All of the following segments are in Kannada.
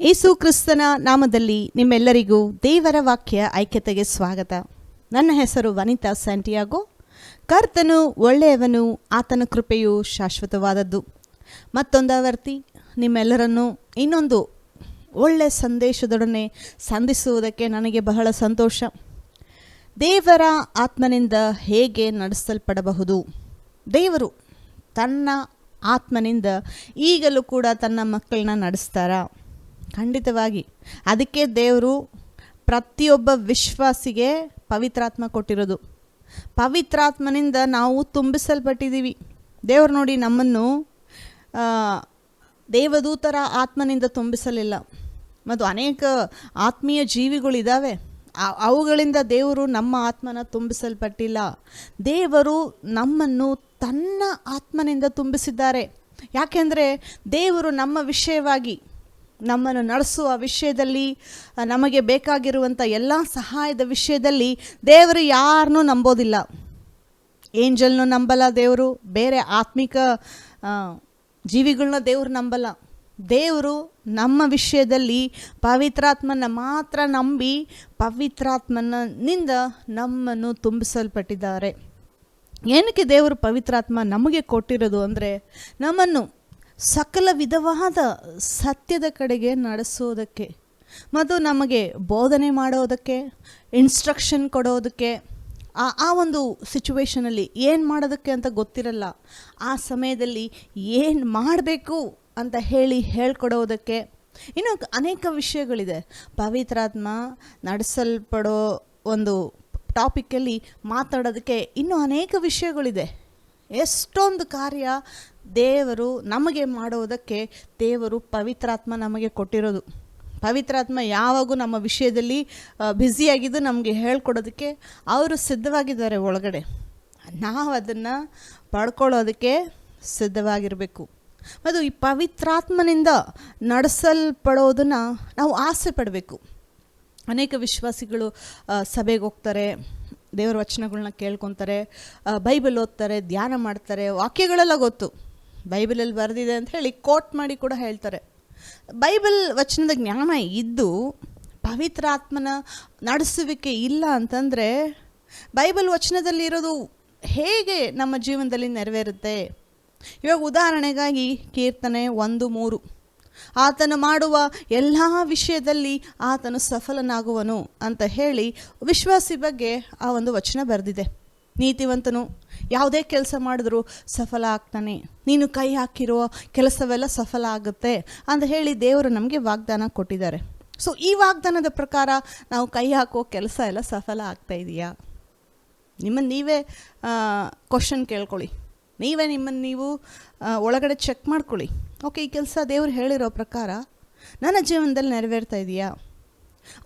ಯೇಸು ಕ್ರಿಸ್ತನ ನಾಮದಲ್ಲಿ ನಿಮ್ಮೆಲ್ಲರಿಗೂ ದೇವರ ವಾಕ್ಯ ಐಕ್ಯತೆಗೆ ಸ್ವಾಗತ. ನನ್ನ ಹೆಸರು ವನಿತಾ ಸ್ಯಾಂಟಿಯಾಗೋ. ಕರ್ತನು ಒಳ್ಳೆಯವನು, ಆತನ ಕೃಪೆಯು ಶಾಶ್ವತವಾದದ್ದು. ಮತ್ತೊಂದಾವರ್ತಿ ನಿಮ್ಮೆಲ್ಲರನ್ನು ಇನ್ನೊಂದು ಒಳ್ಳೆಯ ಸಂದೇಶದೊಡನೆ ಸಂಧಿಸುವುದಕ್ಕೆ ನನಗೆ ಬಹಳ ಸಂತೋಷ. ದೇವರ ಆತ್ಮನಿಂದ ಹೇಗೆ ನಡೆಸಲ್ಪಡಬಹುದು? ದೇವರು ತನ್ನ ಆತ್ಮನಿಂದ ಈಗಲೂ ಕೂಡ ತನ್ನ ಮಕ್ಕಳನ್ನ ನಡೆಸ್ತಾರಾ? ಖಂಡಿತವಾಗಿ. ಅದಕ್ಕೆ ದೇವರು ಪ್ರತಿಯೊಬ್ಬ ವಿಶ್ವಾಸಿಗೆ ಪವಿತ್ರಾತ್ಮ ಕೊಟ್ಟಿರೋದು. ಪವಿತ್ರಾತ್ಮನಿಂದ ನಾವು ತುಂಬಿಸಲ್ಪಟ್ಟಿದ್ದೀವಿ. ದೇವರು ನೋಡಿ ನಮ್ಮನ್ನು ದೇವದೂತರ ಆತ್ಮನಿಂದ ತುಂಬಿಸಲಿಲ್ಲ. ಮತ್ತು ಅನೇಕ ಆತ್ಮೀಯ ಜೀವಿಗಳಿದ್ದಾವೆ, ಅವುಗಳಿಂದ ದೇವರು ನಮ್ಮ ಆತ್ಮನ ತುಂಬಿಸಲ್ಪಟ್ಟಿಲ್ಲ. ದೇವರು ನಮ್ಮನ್ನು ತನ್ನ ಆತ್ಮನಿಂದ ತುಂಬಿಸಿದ್ದಾರೆ. ಯಾಕೆಂದರೆ ದೇವರು ನಮ್ಮ ವಿಷಯವಾಗಿ, ನಮ್ಮನ್ನು ನಡೆಸುವ ವಿಷಯದಲ್ಲಿ, ನಮಗೆ ಬೇಕಾಗಿರುವಂಥ ಎಲ್ಲ ಸಹಾಯದ ವಿಷಯದಲ್ಲಿ ದೇವರು ಯಾರನ್ನೂ ನಂಬೋದಿಲ್ಲ. ಏಂಜಲ್ನೂ ನಂಬಲ್ಲ ದೇವರು, ಬೇರೆ ಆತ್ಮಿಕ ಜೀವಿಗಳನ್ನ ದೇವರು ನಂಬಲ್ಲ. ದೇವರು ನಮ್ಮ ವಿಷಯದಲ್ಲಿ ಪವಿತ್ರಾತ್ಮನ ಮಾತ್ರ ನಂಬಿ ಪವಿತ್ರಾತ್ಮನಿಂದ ನಮ್ಮನ್ನು ತುಂಬಿಸಲ್ಪಟ್ಟಿದ್ದಾರೆ. ಏನಕ್ಕೆ ದೇವರು ಪವಿತ್ರಾತ್ಮ ನಮಗೆ ಕೊಟ್ಟಿರೋದು ಅಂದರೆ, ನಮ್ಮನ್ನು ಸಕಲ ವಿಧವಾದ ಸತ್ಯದ ಕಡೆಗೆ ನಡೆಸೋದಕ್ಕೆ ಮತ್ತು ನಮಗೆ ಬೋಧನೆ ಮಾಡೋದಕ್ಕೆ, ಇನ್ಸ್ಟ್ರಕ್ಷನ್ ಕೊಡೋದಕ್ಕೆ. ಆ ಒಂದು ಸಿಚುವೇಷನಲ್ಲಿ ಏನು ಮಾಡೋದಕ್ಕೆ ಅಂತ ಗೊತ್ತಿರಲ್ಲ, ಆ ಸಮಯದಲ್ಲಿ ಏನು ಮಾಡಬೇಕು ಅಂತ ಹೇಳ್ಕೊಡೋದಕ್ಕೆ. ಇನ್ನು ಅನೇಕ ವಿಷಯಗಳಿದೆ. ಪವಿತ್ರಾತ್ಮ ನಡೆಸಲ್ಪಡೋ ಒಂದು ಟಾಪಿಕಲ್ಲಿ ಮಾತಾಡೋದಕ್ಕೆ ಇನ್ನೂ ಅನೇಕ ವಿಷಯಗಳಿದೆ. ಎಷ್ಟೊಂದು ಕಾರ್ಯ ದೇವರು ನಮಗೆ ಮಾಡೋದಕ್ಕೆ ದೇವರು ಪವಿತ್ರಾತ್ಮ ನಮಗೆ ಕೊಟ್ಟಿರೋದು. ಪವಿತ್ರಾತ್ಮ ಯಾವಾಗೂ ನಮ್ಮ ವಿಷಯದಲ್ಲಿ ಬ್ಯುಸಿಯಾಗಿದ್ದು ನಮಗೆ ಹೇಳ್ಕೊಡೋದಕ್ಕೆ ಅವರು ಸಿದ್ಧವಾಗಿದ್ದಾರೆ ಒಳಗಡೆ. ನಾವು ಅದನ್ನು ಪಡ್ಕೊಳ್ಳೋದಕ್ಕೆ ಸಿದ್ಧವಾಗಿರಬೇಕು. ಮತ್ತು ಈ ಪವಿತ್ರಾತ್ಮನಿಂದ ನಡೆಸಲ್ಪಡೋದನ್ನು ನಾವು ಆಸೆ ಪಡಬೇಕು. ಅನೇಕ ವಿಶ್ವಾಸಿಗಳು ಸಭೆಗೆ ಹೋಗ್ತಾರೆ, ದೇವರ ವಚನಗಳನ್ನ ಕೇಳ್ಕೊತಾರೆ, ಬೈಬಲ್ ಓದ್ತಾರೆ, ಧ್ಯಾನ ಮಾಡ್ತಾರೆ, ವಾಕ್ಯಗಳೆಲ್ಲ ಗೊತ್ತು, ಬೈಬಲಲ್ಲಿ ಬರೆದಿದೆ ಅಂತ ಹೇಳಿ ಕೋಟ್ ಮಾಡಿ ಕೂಡ ಹೇಳ್ತಾರೆ. ಬೈಬಲ್ ವಚನದ ಜ್ಞಾನ ಇದ್ದು ಪವಿತ್ರಾತ್ಮನ ನಡೆಸುವಿಕೆ ಇಲ್ಲ ಅಂತಂದರೆ ಬೈಬಲ್ ವಚನದಲ್ಲಿರೋದು ಹೇಗೆ ನಮ್ಮ ಜೀವನದಲ್ಲಿ ನೆರವೇರುತ್ತೆ? ಇವಾಗ ಉದಾಹರಣೆಗಾಗಿ ಕೀರ್ತನೆ 1:3, ಆತನು ಮಾಡುವ ಎಲ್ಲ ವಿಷಯದಲ್ಲಿ ಆತನು ಸಫಲನಾಗುವನು ಅಂತ ಹೇಳಿ ವಿಶ್ವಾಸಿ ಬಗ್ಗೆ ಆ ಒಂದು ವಚನ ಬರೆದಿದೆ. ನೀತಿವಂತನು ಯಾವುದೇ ಕೆಲಸ ಮಾಡಿದ್ರೂ ಸಫಲ ಆಗ್ತಾನೆ, ನೀನು ಕೈ ಹಾಕಿರೋ ಕೆಲಸವೆಲ್ಲ ಸಫಲ ಆಗುತ್ತೆ ಅಂತ ಹೇಳಿ ದೇವರು ನಮಗೆ ವಾಗ್ದಾನ ಕೊಟ್ಟಿದ್ದಾರೆ. ಸೊ ಈ ವಾಗ್ದಾನದ ಪ್ರಕಾರ ನಾವು ಕೈ ಹಾಕೋ ಕೆಲಸ ಎಲ್ಲ ಸಫಲ ಆಗ್ತಾ ಇದೆಯಾ? ನಿಮ್ಮನ್ನು ನೀವೇ ಕ್ವಶನ್ ಕೇಳ್ಕೊಳ್ಳಿ, ನಿಮ್ಮನ್ನು ನೀವು ಒಳಗಡೆ ಚೆಕ್ ಮಾಡ್ಕೊಳ್ಳಿ. ಓಕೆ, ಈ ಕೆಲಸ ದೇವರು ಹೇಳಿರೋ ಪ್ರಕಾರ ನನ್ನ ಜೀವನದಲ್ಲಿ ನೆರವೇರ್ತಾ ಇದೆಯಾ?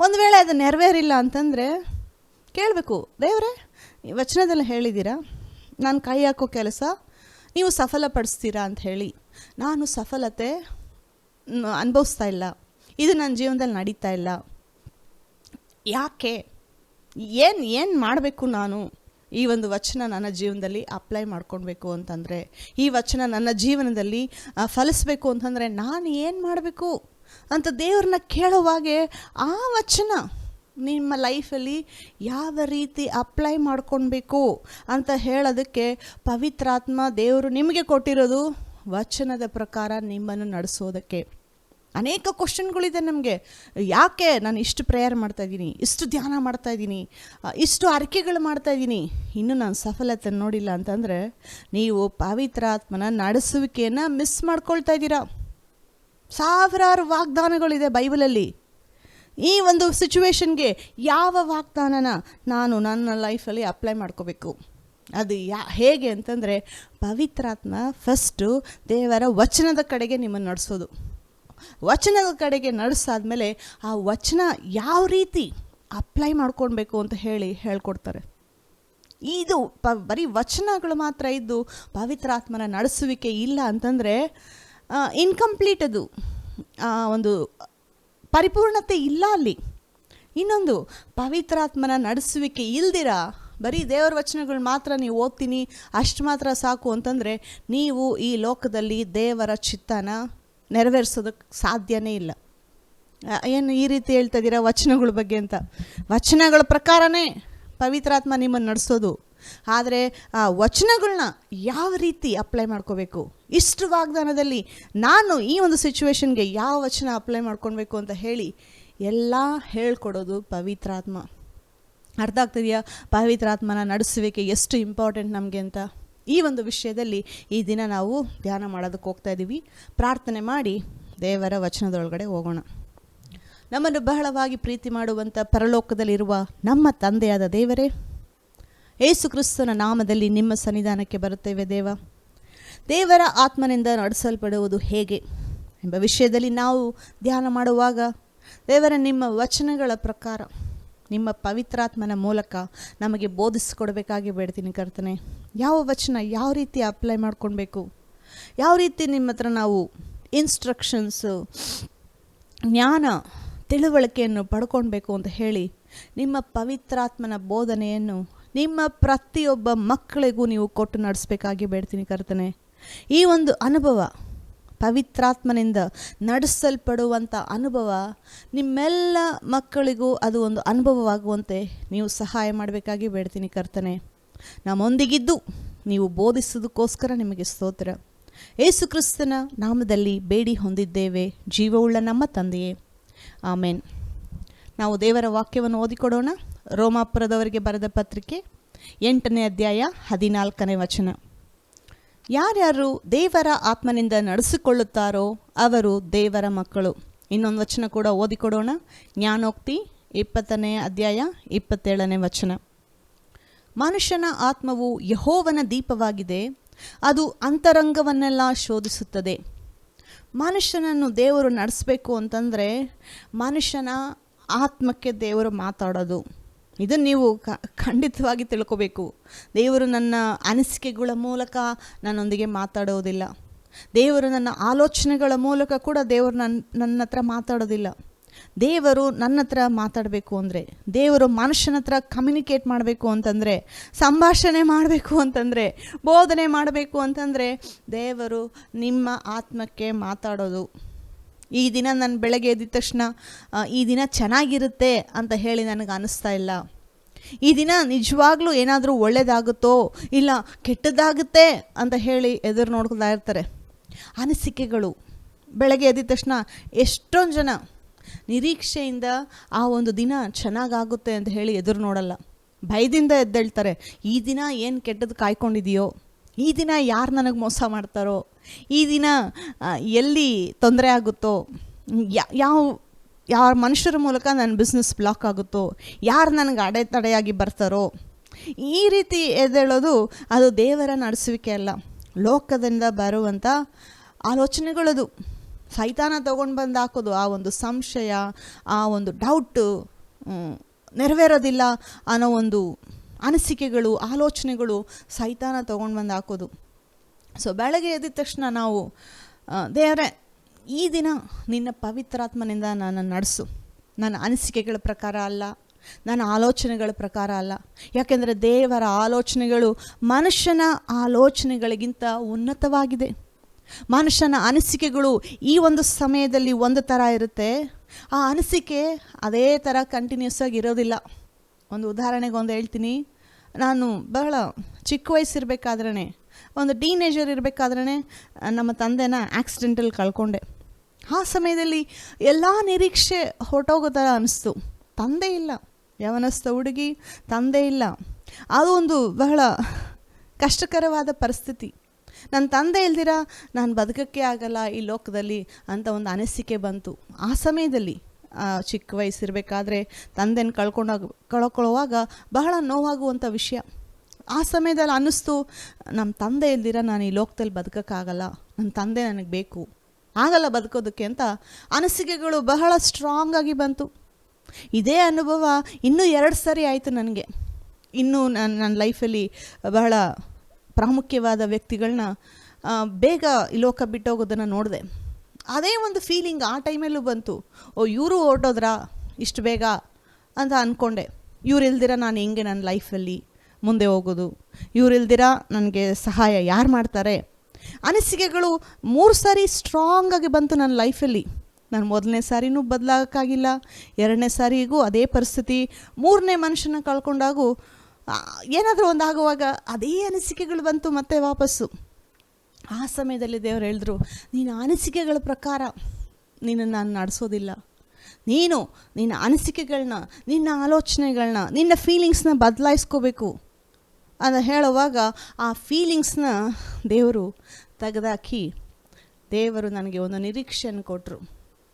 ಒಂದು ವೇಳೆ ಅದು ನೆರವೇರಿಲ್ಲ ಅಂತಂದರೆ ಕೇಳಬೇಕು, ದೇವರೇ ವಚನದಲ್ಲಿ ಹೇಳಿದ್ದೀರಾ ನಾನು ಕೈ ಹಾಕೋ ಕೆಲಸ ನೀವು ಸಫಲಪಡಿಸ್ತೀರಾ ಅಂತ ಹೇಳಿ. ನಾನು ಸಫಲತೆ ಅನುಭವಿಸ್ತಾ ಇಲ್ಲ, ಇದು ನನ್ನ ಜೀವನದಲ್ಲಿ ನಡೀತಾ ಇಲ್ಲ. ಯಾಕೆ? ಏನು ಮಾಡಬೇಕು ನಾನು ಈ ಒಂದು ವಚನ ನನ್ನ ಜೀವನದಲ್ಲಿ ಅಪ್ಲೈ ಮಾಡ್ಕೊಳ್ಬೇಕು ಅಂತಂದರೆ, ಈ ವಚನ ನನ್ನ ಜೀವನದಲ್ಲಿ ಫಲಿಸಬೇಕು ಅಂತಂದರೆ ನಾನು ಏನು ಮಾಡಬೇಕು ಅಂತ ದೇವ್ರನ್ನ ಕೇಳುವಾಗೆ ಆ ವಚನ ನಿಮ್ಮ ಲೈಫಲ್ಲಿ ಯಾವ ರೀತಿ ಅಪ್ಲೈ ಮಾಡ್ಕೊಳ್ಬೇಕು ಅಂತ ಹೇಳೋದಕ್ಕೆ ಪವಿತ್ರಾತ್ಮ ದೇವರು ನಿಮಗೆ ಕೊಟ್ಟಿರೋದು ವಚನದ ಪ್ರಕಾರ ನಿಮ್ಮನ್ನು ನಡೆಸೋದಕ್ಕೆ. ಅನೇಕ ಕ್ವಶನ್ಗಳಿದೆ ನಮಗೆ. ಯಾಕೆ ನಾನು ಇಷ್ಟು ಪ್ರೇಯರ್ ಮಾಡ್ತಾಯಿದ್ದೀನಿ, ಇಷ್ಟು ಧ್ಯಾನ ಮಾಡ್ತಾಯಿದ್ದೀನಿ, ಇಷ್ಟು ಅರಿಕೆಗಳು ಮಾಡ್ತಾಯಿದ್ದೀನಿ, ಇನ್ನೂ ನಾನು ಸಫಲತೆ ನೋಡಿಲ್ಲ ಅಂತಂದರೆ ನೀವು ಪವಿತ್ರಾತ್ಮನ ನಡೆಸುವಿಕೆಯನ್ನು ಮಿಸ್ ಮಾಡ್ಕೊಳ್ತಾ ಇದ್ದೀರಾ. ಸಾವಿರಾರು ವಾಗ್ದಾನಗಳಿದೆ ಬೈಬಲಲ್ಲಿ. ಈ ಒಂದು ಸಿಚುವೇಶನ್ಗೆ ಯಾವ ವಾಗ್ದಾನನ ನಾನು ನನ್ನ ಲೈಫಲ್ಲಿ ಅಪ್ಲೈ ಮಾಡ್ಕೋಬೇಕು? ಅದು ಹೇಗೆ ಅಂತಂದರೆ ಪವಿತ್ರಾತ್ಮ ಫಸ್ಟು ದೇವರ ವಚನದ ಕಡೆಗೆ ನಿಮ್ಮನ್ನು ನಡೆಸೋದು. ವಚನದ ಕಡೆಗೆ ನಡೆಸಾದ್ಮೇಲೆ ಆ ವಚನ ಯಾವ ರೀತಿ ಅಪ್ಲೈ ಮಾಡ್ಕೊಳ್ಬೇಕು ಅಂತ ಹೇಳ್ಕೊಡ್ತಾರೆ. ಇದು ಬರೀ ವಚನಗಳು ಮಾತ್ರ ಇದ್ದು ಪವಿತ್ರಾತ್ಮನ ನಡೆಸುವಿಕೆ ಇಲ್ಲ ಅಂತಂದರೆ ಇನ್ಕಂಪ್ಲೀಟ್, ಅದು ಒಂದು ಪರಿಪೂರ್ಣತೆ ಇಲ್ಲ ಅಲ್ಲಿ. ಇನ್ನೊಂದು, ಪವಿತ್ರಾತ್ಮನ ನಡೆಸುವಿಕೆ ಇಲ್ದಿರ ಬರೀ ದೇವರ ವಚನಗಳು ಮಾತ್ರ ನೀವು ಓದ್ತೀನಿ ಅಷ್ಟು ಮಾತ್ರ ಸಾಕು ಅಂತಂದರೆ ನೀವು ಈ ಲೋಕದಲ್ಲಿ ದೇವರ ಚಿತ್ತನ ನೆರವೇರಿಸೋದಕ್ಕೆ ಸಾಧ್ಯನೇ ಇಲ್ಲ. ಏನು ಈ ರೀತಿ ಹೇಳ್ತಾ ಇದ್ದೀರಾ ವಚನಗಳ ಬಗ್ಗೆ ಅಂತ? ವಚನಗಳ ಪ್ರಕಾರನೇ ಪವಿತ್ರಾತ್ಮ ನಿಮ್ಮನ್ನು ನಡೆಸೋದು. ಆದರೆ ಆ ವಚನಗಳನ್ನ ಯಾವ ರೀತಿ ಅಪ್ಲೈ ಮಾಡ್ಕೋಬೇಕು, ಇಷ್ಟು ವಾಗ್ದಾನದಲ್ಲಿ ನಾನು ಈ ಒಂದು ಸಿಚುವೇಶನ್ಗೆ ಯಾವ ವಚನ ಅಪ್ಲೈ ಮಾಡ್ಕೊಳ್ಬೇಕು ಅಂತ ಹೇಳಿ ಎಲ್ಲ ಹೇಳ್ಕೊಡೋದು ಪವಿತ್ರಾತ್ಮ. ಅರ್ಥ ಆಗ್ತಿದೆಯಾ ಪವಿತ್ರಾತ್ಮನ ನಡೆಸುವಿಕೆ ಎಷ್ಟು ಇಂಪಾರ್ಟೆಂಟ್ ನಮಗೆ ಅಂತ? ಈ ಒಂದು ವಿಷಯದಲ್ಲಿ ಈ ದಿನ ನಾವು ಧ್ಯಾನ ಮಾಡೋದಕ್ಕೆ ಹೋಗ್ತಾ ಇದ್ದೀವಿ. ಪ್ರಾರ್ಥನೆ ಮಾಡಿ ದೇವರ ವಚನದೊಳಗಡೆ ಹೋಗೋಣ. ನಮ್ಮನ್ನು ಬಹಳವಾಗಿ ಪ್ರೀತಿ ಮಾಡುವಂಥ ಪರಲೋಕದಲ್ಲಿರುವ ನಮ್ಮ ತಂದೆಯಾದ ದೇವರೇ, ಯೇಸು ಕ್ರಿಸ್ತನ ನಾಮದಲ್ಲಿ ನಿಮ್ಮ ಸನ್ನಿಧಾನಕ್ಕೆ ಬರುತ್ತೇವೆ. ದೇವರ ಆತ್ಮನಿಂದ ನಡೆಸಲ್ಪಡುವುದು ಹೇಗೆ ಎಂಬ ವಿಷಯದಲ್ಲಿ ನಾವು ಧ್ಯಾನ ಮಾಡುವಾಗ ದೇವರ ನಿಮ್ಮ ವಚನಗಳ ಪ್ರಕಾರ ನಿಮ್ಮ ಪವಿತ್ರಾತ್ಮನ ಮೂಲಕ ನಮಗೆ ಬೋಧಿಸಿಕೊಡಬೇಕಾಗಿ ಬೇಡ್ತೀನಿ ಕರ್ತನೆ. ಯಾವ ವಚನ ಯಾವ ರೀತಿ ಅಪ್ಲೈ ಮಾಡ್ಕೊಳ್ಬೇಕು, ಯಾವ ರೀತಿ ನಿಮ್ಮ ಹತ್ರ ನಾವು ಇನ್ಸ್ಟ್ರಕ್ಷನ್ಸು, ಜ್ಞಾನ, ತಿಳುವಳಿಕೆಯನ್ನು ಪಡ್ಕೊಳ್ಬೇಕು ಅಂತ ಹೇಳಿ ನಿಮ್ಮ ಪವಿತ್ರಾತ್ಮನ ಬೋಧನೆಯನ್ನು ನಿಮ್ಮ ಪ್ರತಿಯೊಬ್ಬ ಮಕ್ಕಳಿಗೂ ನೀವು ಕೊಟ್ಟು ನಡೆಸಬೇಕಾಗಿ ಬೇಡ್ತೀನಿ ಕರ್ತನೆ. ಈ ಒಂದು ಅನುಭವ, ಪವಿತ್ರಾತ್ಮನಿಂದ ನಡೆಸಲ್ಪಡುವಂಥ ಅನುಭವ ನಿಮ್ಮೆಲ್ಲ ಮಕ್ಕಳಿಗೂ ಅದು ಒಂದು ಅನುಭವವಾಗುವಂತೆ ನೀವು ಸಹಾಯ ಮಾಡಬೇಕಾಗಿ ಬೇಡ್ತೀನಿ ಕರ್ತನೆ. ನಮ್ಮೊಂದಿಗಿದ್ದು ನೀವು ಬೋಧಿಸೋದಕ್ಕೋಸ್ಕರ ನಿಮಗೆ ಸ್ತೋತ್ರ. ಯೇಸು ಕ್ರಿಸ್ತನ ನಾಮದಲ್ಲಿ ಬೇಡಿ ಹೊಂದಿದ್ದೇವೆ ಜೀವವುಳ್ಳ ನಮ್ಮ ತಂದೆಯೇ, ಆಮೇನ್. ನಾವು ದೇವರ ವಾಕ್ಯವನ್ನು ಓದಿಕೊಡೋಣ. ರೋಮಾಪುರದವರಿಗೆ ಬರೆದ ಪತ್ರಿಕೆ 8ನೇ ಅಧ್ಯಾಯ 14ನೇ ವಚನ. ಯಾರ್ಯಾರು ದೇವರ ಆತ್ಮನಿಂದ ನಡೆಸಿಕೊಳ್ಳುತ್ತಾರೋ ಅವರು ದೇವರ ಮಕ್ಕಳು. ಇನ್ನೊಂದು ವಚನ ಕೂಡ ಓದಿಕೊಡೋಣ. ಜ್ಞಾನೋಕ್ತಿ 20ನೇ ಅಧ್ಯಾಯ 27ನೇ ವಚನ. ಮನುಷ್ಯನ ಆತ್ಮವು ಯೆಹೋವನ ದೀಪವಾಗಿದೆ, ಅದು ಅಂತರಂಗವನ್ನೆಲ್ಲ ಶೋಧಿಸುತ್ತದೆ. ಮನುಷ್ಯನನ್ನು ದೇವರು ನಡೆಸಬೇಕು ಅಂತಂದರೆ ಮನುಷ್ಯನ ಆತ್ಮಕ್ಕೆ ದೇವರು ಮಾತಾಡೋದು. ಇದನ್ನು ನೀವು ಖಂಡಿತವಾಗಿ ತಿಳ್ಕೋಬೇಕು. ದೇವರು ನನ್ನ ಅನಿಸಿಕೆಗಳ ಮೂಲಕ ನನ್ನೊಂದಿಗೆ ಮಾತಾಡೋದಿಲ್ಲ. ದೇವರು ನನ್ನ ಆಲೋಚನೆಗಳ ಮೂಲಕ ಕೂಡ ದೇವರು ನನ್ನ ಹತ್ರ ಮಾತಾಡೋದಿಲ್ಲ. ದೇವರು ನನ್ನ ಹತ್ರ ಮಾತಾಡಬೇಕು ಅಂದರೆ, ದೇವರು ಮನುಷ್ಯನ ಹತ್ರ ಕಮ್ಯುನಿಕೇಟ್ ಮಾಡಬೇಕು ಅಂತಂದರೆ, ಸಂಭಾಷಣೆ ಮಾಡಬೇಕು ಅಂತಂದರೆ, ಬೋಧನೆ ಮಾಡಬೇಕು ಅಂತಂದರೆ ದೇವರು ನಿಮ್ಮ ಆತ್ಮಕ್ಕೆ ಮಾತಾಡೋದು. ಈ ದಿನ ನಾನು ಬೆಳಗ್ಗೆ ಎದ್ದ ತಕ್ಷಣ ಈ ದಿನ ಚೆನ್ನಾಗಿರುತ್ತೆ ಅಂತ ಹೇಳಿ ನನಗೆ ಅನ್ನಿಸ್ತಾ ಇಲ್ಲ. ಈ ದಿನ ನಿಜವಾಗ್ಲೂ ಏನಾದರೂ ಒಳ್ಳೆಯದಾಗುತ್ತೋ ಇಲ್ಲ ಕೆಟ್ಟದಾಗುತ್ತೆ ಅಂತ ಹೇಳಿ ಎದುರು ನೋಡ್ಕೊತಾ ಇರ್ತಾರೆ. ಅನಿಸಿಕೆಗಳು ಬೆಳಗ್ಗೆ ಎದ್ದ ತಕ್ಷಣ ಎಷ್ಟೊಂದು ಜನ ನಿರೀಕ್ಷೆಯಿಂದ ಆ ಒಂದು ದಿನ ಚೆನ್ನಾಗಾಗುತ್ತೆ ಅಂತ ಹೇಳಿ ಎದುರು ನೋಡಲ್ಲ, ಭಯದಿಂದ ಎದ್ದೇಳ್ತಾರೆ. ಈ ದಿನ ಏನು ಕೆಟ್ಟದ್ದು ಕಾಯ್ಕೊಂಡಿದೆಯೋ, ಈ ದಿನ ಯಾರು ನನಗೆ ಮೋಸ ಮಾಡ್ತಾರೋ, ಈ ದಿನ ಎಲ್ಲಿ ತೊಂದರೆ ಆಗುತ್ತೋ, ಯಾವ ಮನುಷ್ಯರ ಮೂಲಕ ನನ್ನ ಬಿಸ್ನೆಸ್ ಬ್ಲಾಕ್ ಆಗುತ್ತೋ, ಯಾರು ನನಗೆ ಅಡೆತಡೆಯಾಗಿ ಬರ್ತಾರೋ, ಈ ರೀತಿ ಎದ್ದೇಳೋದು ಅದು ದೇವರ ನಡೆಸುವಿಕೆ ಅಲ್ಲ, ಲೋಕದಿಂದ ಬರುವಂಥ ಆಲೋಚನೆಗಳದು. ಸೈತಾನ ತೊಗೊಂಡು ಬಂದು ಹಾಕೋದು ಆ ಒಂದು ಸಂಶಯ, ಆ ಒಂದು ಡೌಟು, ನೆರವೇರೋದಿಲ್ಲ ಅನ್ನೋ ಒಂದು ಅನಿಸಿಕೆಗಳು, ಆಲೋಚನೆಗಳು ಸೈತಾನ ತೊಗೊಂಡು ಬಂದು ಹಾಕೋದು. ಸೊ ಬೆಳಗ್ಗೆ ಎದ್ದ ತಕ್ಷಣ ನಾವು ದೇವರೇ ಈ ದಿನ ನಿನ್ನ ಪವಿತ್ರಾತ್ಮನಿಂದ ನನ್ನನ್ನು ನಡೆಸು, ನನ್ನ ಅನಿಸಿಕೆಗಳ ಪ್ರಕಾರ ಅಲ್ಲ, ನನ್ನ ಆಲೋಚನೆಗಳ ಪ್ರಕಾರ ಅಲ್ಲ. ಯಾಕೆಂದರೆ ದೇವರ ಆಲೋಚನೆಗಳು ಮನುಷ್ಯನ ಆಲೋಚನೆಗಳಿಗಿಂತ ಉನ್ನತವಾಗಿದೆ. ಮನುಷ್ಯನ ಅನಿಸಿಕೆಗಳು ಈ ಒಂದು ಸಮಯದಲ್ಲಿ ಒಂದು ಥರ ಇರುತ್ತೆ, ಆ ಅನಿಸಿಕೆ ಅದೇ ಥರ ಕಂಟಿನ್ಯೂಸ್ ಆಗಿ ಇರೋದಿಲ್ಲ. ಒಂದು ಉದಾಹರಣೆಗೆ ಒಂದು ಹೇಳ್ತೀನಿ. ನಾನು ಬಹಳ ಚಿಕ್ಕ ವಯಸ್ಸಿರಬೇಕಾದ್ರೇ, ಒಂದು ಟೀನೇಜರ್ ಇರಬೇಕಾದ್ರೇ ನಮ್ಮ ತಂದೆನ ಆಕ್ಸಿಡೆಂಟಲ್ಲಿ ಕಳ್ಕೊಂಡೆ. ಆ ಸಮಯದಲ್ಲಿ ಎಲ್ಲ ನಿರೀಕ್ಷೆ ಹೊರಟೋಗೋ ಥರ ಅನ್ನಿಸ್ತು. ತಂದೆ ಇಲ್ಲ, ಯವನಸ್ಥ ಹುಡುಗಿ, ತಂದೆ ಇಲ್ಲ. ಅದು ಒಂದು ಬಹಳ ಕಷ್ಟಕರವಾದ ಪರಿಸ್ಥಿತಿ. ನನ್ನ ತಂದೆ ಇಲ್ದಿರ ನಾನು ಬದುಕಕ್ಕೆ ಆಗಲ್ಲ ಈ ಲೋಕದಲ್ಲಿ ಅಂತ ಒಂದು ಅನಿಸಿಕೆ ಬಂತು. ಆ ಸಮಯದಲ್ಲಿ ಚಿಕ್ಕ ವಯಸ್ಸಿರಬೇಕಾದ್ರೆ ತಂದೆನ ಕಳ್ಕೊಳ್ಳುವಾಗ ಬಹಳ ನೋವಾಗುವಂಥ ವಿಷಯ. ಆ ಸಮಯದಲ್ಲಿ ಅನ್ನಿಸ್ತು, ನಮ್ಮ ತಂದೆ ಇಲ್ದಿರ ನಾನು ಈ ಲೋಕದಲ್ಲಿ ಬದುಕೋಕ್ಕಾಗಲ್ಲ, ನನ್ನ ತಂದೆ ನನಗೆ ಬೇಕು, ಆಗಲ್ಲ ಬದುಕೋದಕ್ಕೆ ಅಂತ ಅನಿಸಿಕೆಗಳು ಬಹಳ ಸ್ಟ್ರಾಂಗ್ ಆಗಿ ಬಂತು. ಇದೇ ಅನುಭವ ಇನ್ನೂ 2 ಸರಿ ಆಯಿತು ನನಗೆ. ಇನ್ನೂ ನನ್ನ ಲೈಫಲ್ಲಿ ಬಹಳ ಪ್ರಾಮುಖ್ಯವಾದ ವ್ಯಕ್ತಿಗಳನ್ನ ಬೇಗ ಈ ಲೋಕ ಬಿಟ್ಟೋಗೋದನ್ನು ನೋಡಿದೆ. ಅದೇ ಒಂದು ಫೀಲಿಂಗ್ ಆ ಟೈಮಲ್ಲೂ ಬಂತು. ಇವರು ಹೊರಟೋದ್ರಾ ಇಷ್ಟು ಬೇಗ ಅಂತ ಅಂದ್ಕೊಂಡೆ. ಇವ್ರಿಲ್ದಿರ ನಾನು ಹೆಂಗೆ ನನ್ನ ಲೈಫಲ್ಲಿ ಮುಂದೆ ಹೋಗೋದು, ಇವ್ರಿಲ್ದಿರ ನನಗೆ ಸಹಾಯ ಯಾರು ಮಾಡ್ತಾರೆ? ಅನಿಸಿಕೆಗಳು 3 ಸಾರಿ ಸ್ಟ್ರಾಂಗಾಗಿ ಬಂತು ನನ್ನ ಲೈಫಲ್ಲಿ. ನಾನು ಮೊದಲನೇ ಸಾರಿನೂ ಬದಲಾಗೋಕ್ಕಾಗಿಲ್ಲ, ಎರಡನೇ ಸಾರಿಗೂ ಅದೇ ಪರಿಸ್ಥಿತಿ, ಮೂರನೇ ಮನುಷ್ಯನ ಕಳ್ಕೊಂಡಾಗೂ ಏನಾದರೂ ಒಂದು ಆಗುವಾಗ ಅದೇ ಅನಿಸಿಕೆಗಳು ಬಂತು ಮತ್ತೆ ವಾಪಸ್ಸು. ಆ ಸಮಯದಲ್ಲಿ ದೇವರು ಹೇಳಿದ್ರು, ನೀನು ಅನಿಸಿಕೆಗಳ ಪ್ರಕಾರ ನಿನ್ನನ್ನು ನಾನು ನಡೆಸೋದಿಲ್ಲ. ನೀನು ನಿನ್ನ ಅನಿಸಿಕೆಗಳನ್ನ, ನಿನ್ನ ಆಲೋಚನೆಗಳನ್ನ, ನಿನ್ನ ಫೀಲಿಂಗ್ಸ್ನ ಬದಲಾಯಿಸ್ಕೋಬೇಕು ಅಂತ ಹೇಳುವಾಗ ಆ ಫೀಲಿಂಗ್ಸ್ನ ದೇವರು ತೆಗೆದಾಕಿ ದೇವರು ನನಗೆ ಒಂದು ನಿರೀಕ್ಷೆಯನ್ನು ಕೊಟ್ಟರು.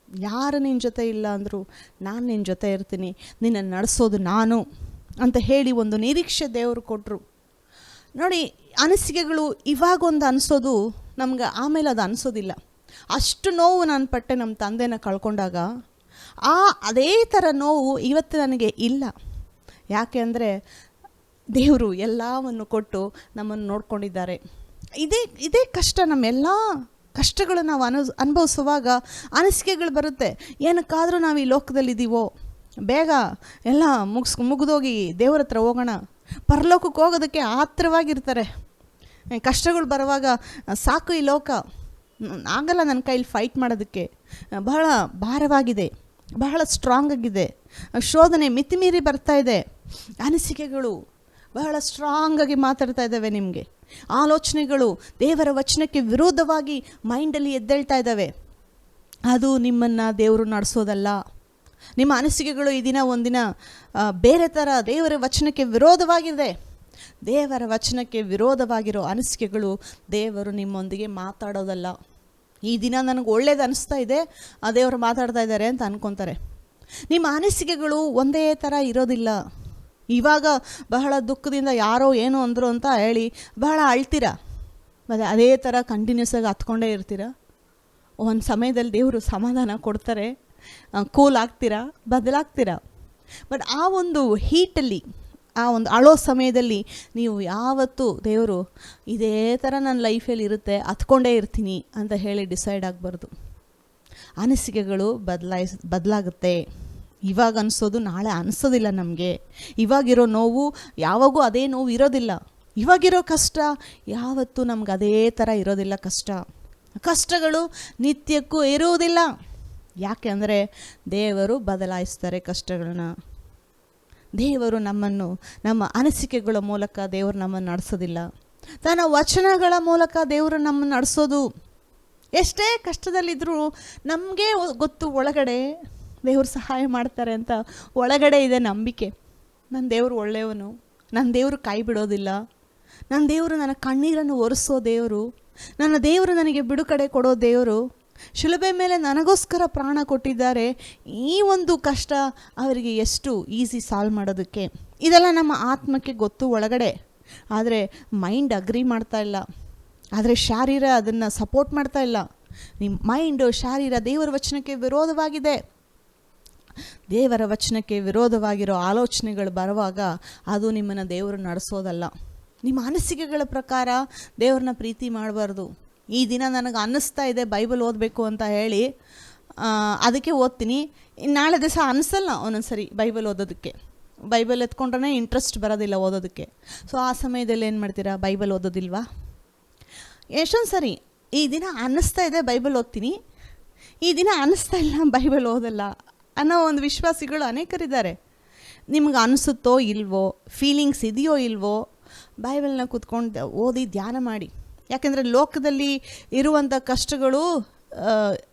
ಯಾರು ನಿನ್ನ ಜೊತೆ ಇಲ್ಲ ಅಂದರೂ ನಾನು ನಿನ್ನ ಜೊತೆ ಇರ್ತೀನಿ, ನಿನ್ನನ್ನು ನಡೆಸೋದು ನಾನು ಅಂತ ಹೇಳಿ ಒಂದು ನಿರೀಕ್ಷೆ ದೇವರು ಕೊಟ್ಟರು. ನೋಡಿ, ಅನಿಸಿಕೆಗಳು ಇವಾಗೊಂದು ಅನಿಸೋದು ನಮ್ಗೆ ಆಮೇಲೆ ಅದು ಅನಿಸೋದಿಲ್ಲ. ಅಷ್ಟು ನೋವು ನಾನು ಪಟ್ಟೆ ನಮ್ಮ ತಂದೆನ ಕಳ್ಕೊಂಡಾಗ. ಅದೇ ಥರ ನೋವು ಇವತ್ತು ನನಗೆ ಇಲ್ಲ. ಯಾಕೆ ಅಂದರೆ ದೇವರು ಎಲ್ಲವನ್ನು ಕೊಟ್ಟು ನಮ್ಮನ್ನು ನೋಡ್ಕೊಂಡಿದ್ದಾರೆ. ಇದೇ ಕಷ್ಟ. ನಮ್ಮೆಲ್ಲ ಕಷ್ಟಗಳು ನಾವು ಅನುಭವಿಸುವಾಗ ಅನಿಸಿಕೆಗಳು ಬರುತ್ತೆ. ಏನಕ್ಕಾದರೂ ನಾವು ಈ ಲೋಕದಲ್ಲಿದ್ದೀವೋ, ಬೇಗ ಎಲ್ಲ ಮುಗಿದೋಗಿ ದೇವ್ರ ಹತ್ರ ಹೋಗೋಣ, ಪರಲೋಕಕ್ಕೆ ಹೋಗೋದಕ್ಕೆ ಆತ್ರವಾಗಿರ್ತಾರೆ. ಕಷ್ಟಗಳು ಬರುವಾಗ ಸಾಕು ಈ ಲೋಕ, ಆಗಲ್ಲ ನನ್ನ ಕೈಲಿ ಫೈಟ್ ಮಾಡೋದಕ್ಕೆ, ಬಹಳ ಭಾರವಾಗಿದೆ, ಬಹಳ ಸ್ಟ್ರಾಂಗ್ ಆಗಿದೆ, ಶೋಧನೆ ಮಿತಿಮೀರಿ ಬರ್ತಾ ಇದೆ, ಅನಿಸಿಕೆಗಳು ಬಹಳ ಸ್ಟ್ರಾಂಗಾಗಿ ಮಾತಾಡ್ತಾ ಇದ್ದಾವೆ. ನಿಮಗೆ ಆಲೋಚನೆಗಳು ದೇವರ ವಚನಕ್ಕೆ ವಿರೋಧವಾಗಿ ಮೈಂಡಲ್ಲಿ ಎದ್ದೇಳ್ತಾ ಇದ್ದಾವೆ. ಅದು ನಿಮ್ಮನ್ನು ದೇವರು ನಡೆಸೋದಲ್ಲ. ನಿಮ್ಮ ಅನಿಸಿಕೆಗಳು ಈ ದಿನ ಒಂದಿನ ಬೇರೆ ಥರ ದೇವರ ವಚನಕ್ಕೆ ವಿರೋಧವಾಗಿದೆ. ದೇವರ ವಚನಕ್ಕೆ ವಿರೋಧವಾಗಿರೋ ಅನಿಸಿಕೆಗಳು ದೇವರು ನಿಮ್ಮೊಂದಿಗೆ ಮಾತಾಡೋದಲ್ಲ. ಈ ದಿನ ನನಗೆ ಒಳ್ಳೇದು ಅನಿಸ್ತಾ ಇದೆ, ಆ ದೇವರು ಮಾತಾಡ್ತಾ ಇದ್ದಾರೆ ಅಂತ ಅನ್ಕೊತಾರೆ. ನಿಮ್ಮ ಅನಿಸಿಕೆಗಳು ಒಂದೇ ಥರ ಇರೋದಿಲ್ಲ. ಇವಾಗ ಬಹಳ ದುಃಖದಿಂದ ಯಾರೋ ಏನೋ ಅಂದರು ಅಂತ ಹೇಳಿ ಬಹಳ ಅಳ್ತೀರ, ಮತ್ತು ಅದೇ ಥರ ಕಂಟಿನ್ಯೂಸ್ ಆಗಿ ಹತ್ಕೊಂಡೇ ಇರ್ತೀರ. ಒಂದು ಸಮಯದಲ್ಲಿ ದೇವರು ಸಮಾಧಾನ ಕೊಡ್ತಾರೆ, ಕೂಲ್ ಆಗ್ತೀರಾ, ಬದಲಾಗ್ತೀರಾ. ಬಟ್ ಆ ಒಂದು ಹೀಟಲ್ಲಿ, ಆ ಒಂದು ಅಳೋ ಸಮಯದಲ್ಲಿ ನೀವು ಯಾವತ್ತೂ ದೇವರು ಇದೇ ಥರ ನನ್ನ ಲೈಫಲ್ಲಿ ಇರುತ್ತೆ, ಹತ್ಕೊಂಡೇ ಇರ್ತೀನಿ ಅಂತ ಹೇಳಿ ಡಿಸೈಡ್ ಆಗಬಾರ್ದು. ಅನಿಸಿಕೆಗಳು ಬದಲಾಗುತ್ತೆ. ಇವಾಗ ಅನಿಸೋದು ನಾಳೆ ಅನಿಸೋದಿಲ್ಲ ನಮಗೆ. ಇವಾಗಿರೋ ನೋವು ಯಾವಾಗೂ ಅದೇ ನೋವು ಇರೋದಿಲ್ಲ. ಇವಾಗಿರೋ ಕಷ್ಟ ಯಾವತ್ತೂ ನಮ್ಗೆ ಅದೇ ಥರ ಇರೋದಿಲ್ಲ. ಕಷ್ಟಗಳು ನಿತ್ಯಕ್ಕೂ ಇರುವುದಿಲ್ಲ. ಯಾಕೆ ಅಂದರೆ ದೇವರು ಬದಲಾಯಿಸ್ತಾರೆ ಕಷ್ಟಗಳನ್ನ. ದೇವರು ನಮ್ಮನ್ನು ನಮ್ಮ ಅನಿಸಿಕೆಗಳ ಮೂಲಕ ದೇವರು ನಮ್ಮನ್ನು ನಡೆಸೋದಿಲ್ಲ. ತನ್ನ ವಚನಗಳ ಮೂಲಕ ದೇವರು ನಮ್ಮನ್ನು ನಡೆಸೋದು. ಎಷ್ಟೇ ಕಷ್ಟದಲ್ಲಿದ್ದರೂ ನಮಗೆ ಗೊತ್ತು, ಒಳಗಡೆ ದೇವರು ಸಹಾಯ ಮಾಡ್ತಾರೆ ಅಂತ ಒಳಗಡೆ ಇದೆ ನಂಬಿಕೆ. ನನ್ನ ದೇವರು ಒಳ್ಳೆಯವನು, ನನ್ನ ದೇವರು ಕೈ ಬಿಡೋದಿಲ್ಲ, ನನ್ನ ದೇವರು ನನ್ನ ಕಣ್ಣೀರನ್ನು ಒರೆಸೋ ದೇವರು, ನನ್ನ ದೇವರು ನನಗೆ ಬಿಡುಗಡೆ ಕೊಡೋ ದೇವರು, ಶಿಲುಬೆ ಮೇಲೆ ನನಗೋಸ್ಕರ ಪ್ರಾಣ ಕೊಟ್ಟಿದ್ದಾರೆ. ಈ ಒಂದು ಕಷ್ಟ ಅವರಿಗೆ ಎಷ್ಟು ಈಸಿ ಸಾಲ್ವ್ ಮಾಡೋದಕ್ಕೆ. ಇದೆಲ್ಲ ನಮ್ಮ ಆತ್ಮಕ್ಕೆ ಗೊತ್ತು ಒಳಗಡೆ, ಆದರೆ ಮೈಂಡ್ ಅಗ್ರಿ ಮಾಡ್ತಾ ಇಲ್ಲ, ಆದರೆ ಶಾರೀರ ಅದನ್ನು ಸಪೋರ್ಟ್ ಮಾಡ್ತಾ ಇಲ್ಲ. ನಿಮ್ಮ ಮೈಂಡು, ಶಾರೀರ ದೇವರ ವಚನಕ್ಕೆ ವಿರೋಧವಾಗಿದೆ. ದೇವರ ವಚನಕ್ಕೆ ವಿರೋಧವಾಗಿರೋ ಆಲೋಚನೆಗಳು ಬರುವಾಗ ಅದು ನಿಮ್ಮನ್ನು ದೇವರು ನಡೆಸೋದಲ್ಲ. ನಿಮ್ಮ ಅನಿಸಿಕೆಗಳ ಪ್ರಕಾರ ದೇವ್ರನ್ನ ಪ್ರೀತಿ ಮಾಡಬಾರ್ದು. ಈ ದಿನ ನನಗೆ ಅನ್ನಿಸ್ತಾ ಇದೆ ಬೈಬಲ್ ಓದಬೇಕು ಅಂತ ಹೇಳಿ ಅದಕ್ಕೆ ಓದ್ತೀನಿ, ನಾಳೆ ದಿವಸ ಅನಿಸಲ್ಲ ಒಂದೊಂದ್ಸರಿ ಬೈಬಲ್ ಓದೋದಕ್ಕೆ. ಬೈಬಲ್ ಎತ್ಕೊಂಡ್ರೆ ಇಂಟ್ರೆಸ್ಟ್ ಬರೋದಿಲ್ಲ ಓದೋದಕ್ಕೆ. ಸೊ ಆ ಸಮಯದಲ್ಲಿ ಏನು ಮಾಡ್ತೀರಾ? ಬೈಬಲ್ ಓದೋದಿಲ್ವಾ? ಎಷ್ಟೊಂದು ಸರಿ ಈ ದಿನ ಅನ್ನಿಸ್ತಾ ಇದೆ ಬೈಬಲ್ ಓದ್ತೀನಿ, ಈ ದಿನ ಅನ್ನಿಸ್ತಾ ಇಲ್ಲ ಬೈಬಲ್ ಓದಲ್ಲ ಅನ್ನೋ ಒಂದು ವಿಶ್ವಾಸಿಗಳು ಅನೇಕರಿದ್ದಾರೆ. ನಿಮ್ಗೆ ಅನಿಸುತ್ತೋ ಇಲ್ವೋ, ಫೀಲಿಂಗ್ಸ್ ಇದೆಯೋ ಇಲ್ವೋ, ಬೈಬಲ್ನ ಕೂತ್ಕೊಂಡು ಓದಿ ಧ್ಯಾನ ಮಾಡಿ. ಯಾಕೆಂದರೆ ಲೋಕದಲ್ಲಿ ಇರುವಂಥ ಕಷ್ಟಗಳು